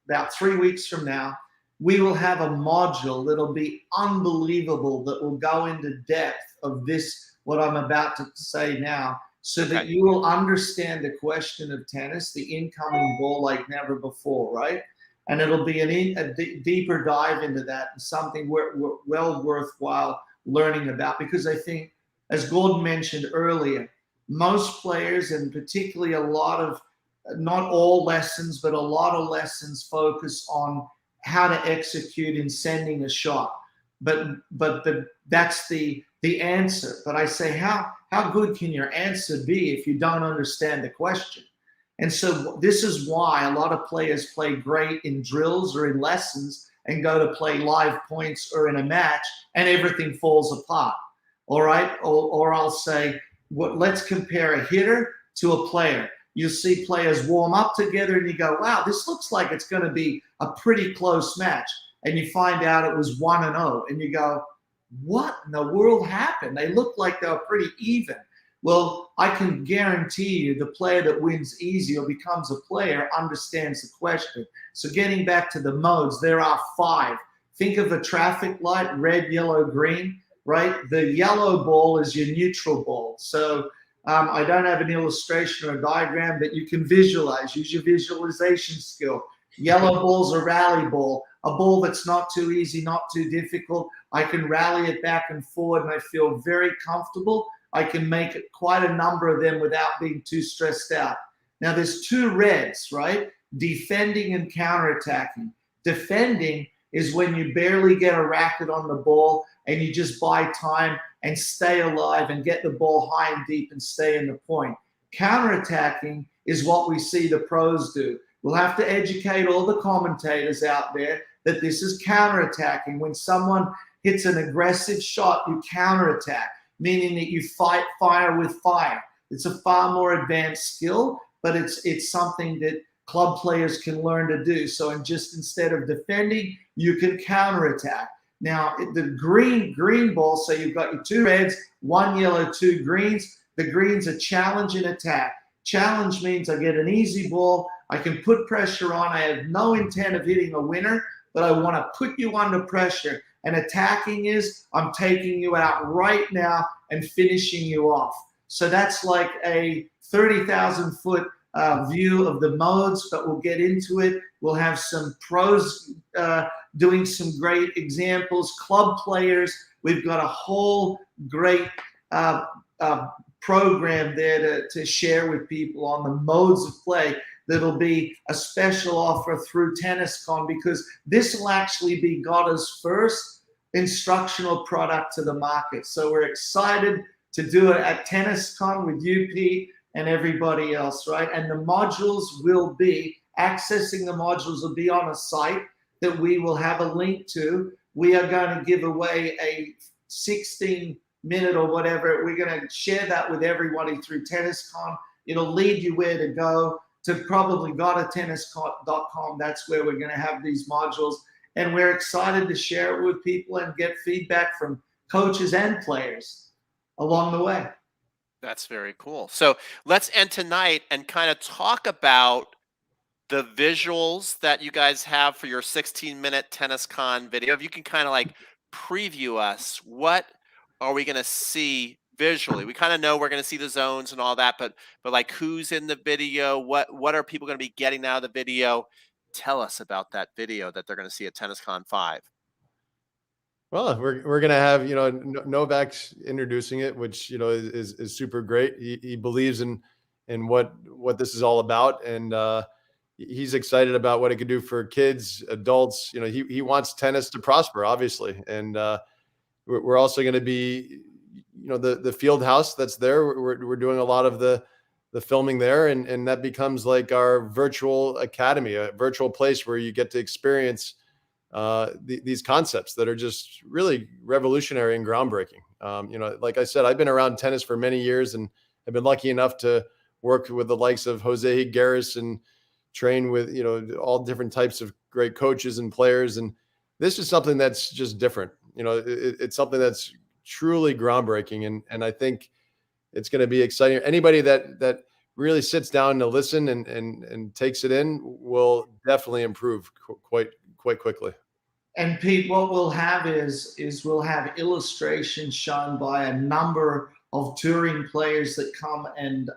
S2: about 3 weeks from now. We will have a module that'll be unbelievable that will go into depth of this, what I'm about to say now, so that you will understand the question of tennis, the incoming ball like never before, right? And it'll be a deeper dive into that, and something we're well worthwhile learning about, because I think, as Gordon mentioned earlier, most players, and particularly a lot of, not all lessons, but a lot of lessons focus on how to execute in sending a shot. But that's the answer. But I say, how good can your answer be if you don't understand the question? And so this is why a lot of players play great in drills or in lessons and go to play live points or in a match and everything falls apart. All right? Or I'll say, let's compare a hitter to a player. You'll see players warm up together and you go, wow, this looks like it's going to be a pretty close match. And you find out it was 1-0. And you go, what in the world happened? They looked like they were pretty even. Well, I can guarantee you the player that wins easy or becomes a player understands the question. So getting back to the modes, there are 5. Think of a traffic light, red, yellow, green, right? The yellow ball is your neutral ball. So I don't have an illustration or a diagram, but you can visualize. Use your visualization skill. Yellow ball's a rally ball, a ball that's not too easy, not too difficult. I can rally it back and forward, and I feel very comfortable. I can make quite a number of them without being too stressed out. Now, there's 2 reds, right? Defending and counterattacking. Defending is when you barely get a racket on the ball and you just buy time and stay alive and get the ball high and deep and stay in the point. Counterattacking is what we see the pros do. We'll have to educate all the commentators out there that this is counterattacking. When someone hits an aggressive shot, you counterattack, meaning that you fight fire with fire. It's a far more advanced skill, but it's something that club players can learn to do. So instead of defending, you can counterattack. Now, the green ball, so you've got your 2 reds, 1 yellow, 2 greens. The greens are challenge and attack. Challenge means I get an easy ball. I can put pressure on. I have no intent of hitting a winner, but I want to put you under pressure. And attacking is I'm taking you out right now and finishing you off. So that's like a 30,000-foot view of the modes, but we'll get into it. We'll have some pros doing some great examples, club players. We've got a whole great program there to share with people on the modes of play. That'll be a special offer through TennisCon, because this will actually be Gotta's first instructional product to the market. So we're excited to do it at TennisCon with you, Pete, and everybody else, right? And the modules will be, accessing the modules will be on a site that we will have a link to. We are going to give away a 16-minute or whatever. We're going to share that with everybody through TennisCon. It'll lead you where to go, to probably gottatennis.com. That's where we're going to have these modules. And we're excited to share it with people and get feedback from coaches and players along the way.
S4: That's very cool. So let's end tonight and kind of talk about the visuals that you guys have for your 16-minute TennisCon video. If you can kind of like preview us, what are we going to see visually? We kind of know we're going to see the zones and all that, but like, who's in the video? What are people going to be getting out of the video? Tell us about that video that they're going to see at TennisCon 5.
S3: Well, we're gonna have, Novak's introducing it, which is super great. He believes in what this is all about, and he's excited about what it could do for kids, adults. He wants tennis to prosper, obviously, and we're also going to be, the field house that's there. We're doing a lot of the filming there, and that becomes like our virtual academy, a virtual place where you get to experience these concepts that are just really revolutionary and groundbreaking. You know, like I said, I've been around tennis for many years and have been lucky enough to work with the likes of Jose Higueras and train with, you know, all different types of great coaches and players. And this is something that's just different. You know, it's something that's truly groundbreaking. And I think it's going to be exciting. Anybody that really sits down to listen and takes it in will definitely improve quite quickly.
S2: And Pete, what we'll have is we'll have illustrations shown by a number of touring players that come and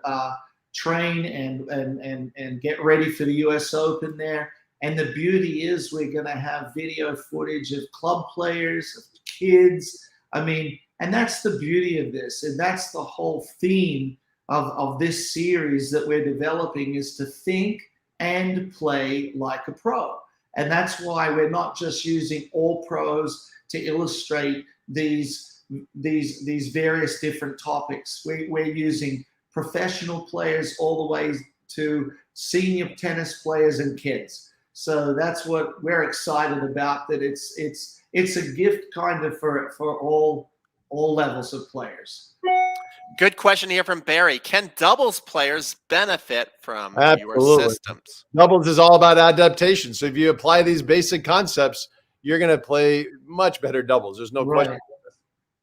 S2: train and get ready for the US Open there. And the beauty is we're going to have video footage of club players, of kids. I mean, and that's the beauty of this. And that's the whole theme of this series that we're developing, is to think and play like a pro. And that's why we're not just using all pros to illustrate these various different topics. We're using professional players all the way to senior tennis players and kids. So that's what we're excited about, that it's a gift kind of for all levels of players.
S4: Good question here from Barry. Can doubles players benefit from your systems?
S3: Doubles is all about adaptation. So if you apply these basic concepts, you're going to play much better doubles. There's no question.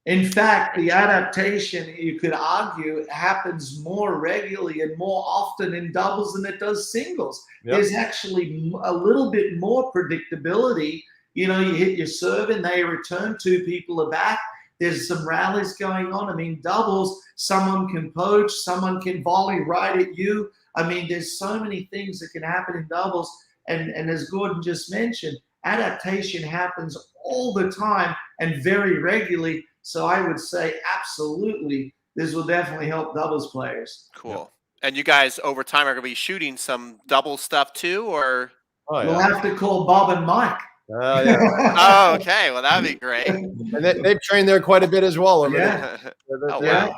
S2: In fact, the adaptation, you could argue, happens more regularly and more often in doubles than it does singles. Yep. There's actually a little bit more predictability. You know, you hit your serve and they return, two people are back. There's some rallies going on. I mean, doubles, someone can poach, someone can volley right at you. I mean, there's so many things that can happen in doubles. And as Gordon just mentioned, adaptation happens all the time and very regularly. So I would say absolutely, this will definitely help doubles players.
S4: Cool. Yep. And you guys over time are going to be shooting some double stuff too, or?
S2: Oh, yeah. We'll have to call Bob and Mike.
S3: Yeah.
S4: Oh, okay. Well, that'd be great.
S3: And they've trained there quite a bit as well.
S4: Oh, wow.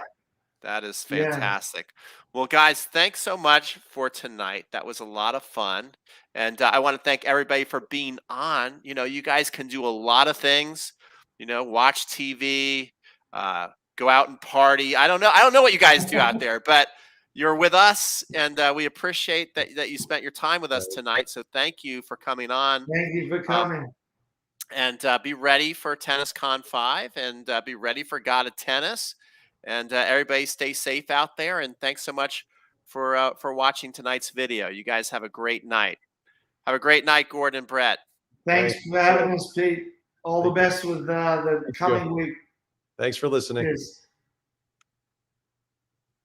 S4: That is fantastic. Yeah. Well, guys, thanks so much for tonight. That was a lot of fun. And I want to thank everybody for being on. You know, you guys can do a lot of things, you know, watch TV, go out and party. I don't know what you guys do out there, but you're with us, and we appreciate that you spent your time with us tonight. So thank you for coming on.
S2: Thank you for coming.
S4: And be ready for TennisCon 5, and be ready for God of Tennis. And everybody stay safe out there. And thanks so much for watching tonight's video. You guys have a great night. Have a great night, Gordon and Brett.
S2: Thanks for having us, Pete. All the best with the coming week.
S3: Thanks for listening.
S2: Cheers.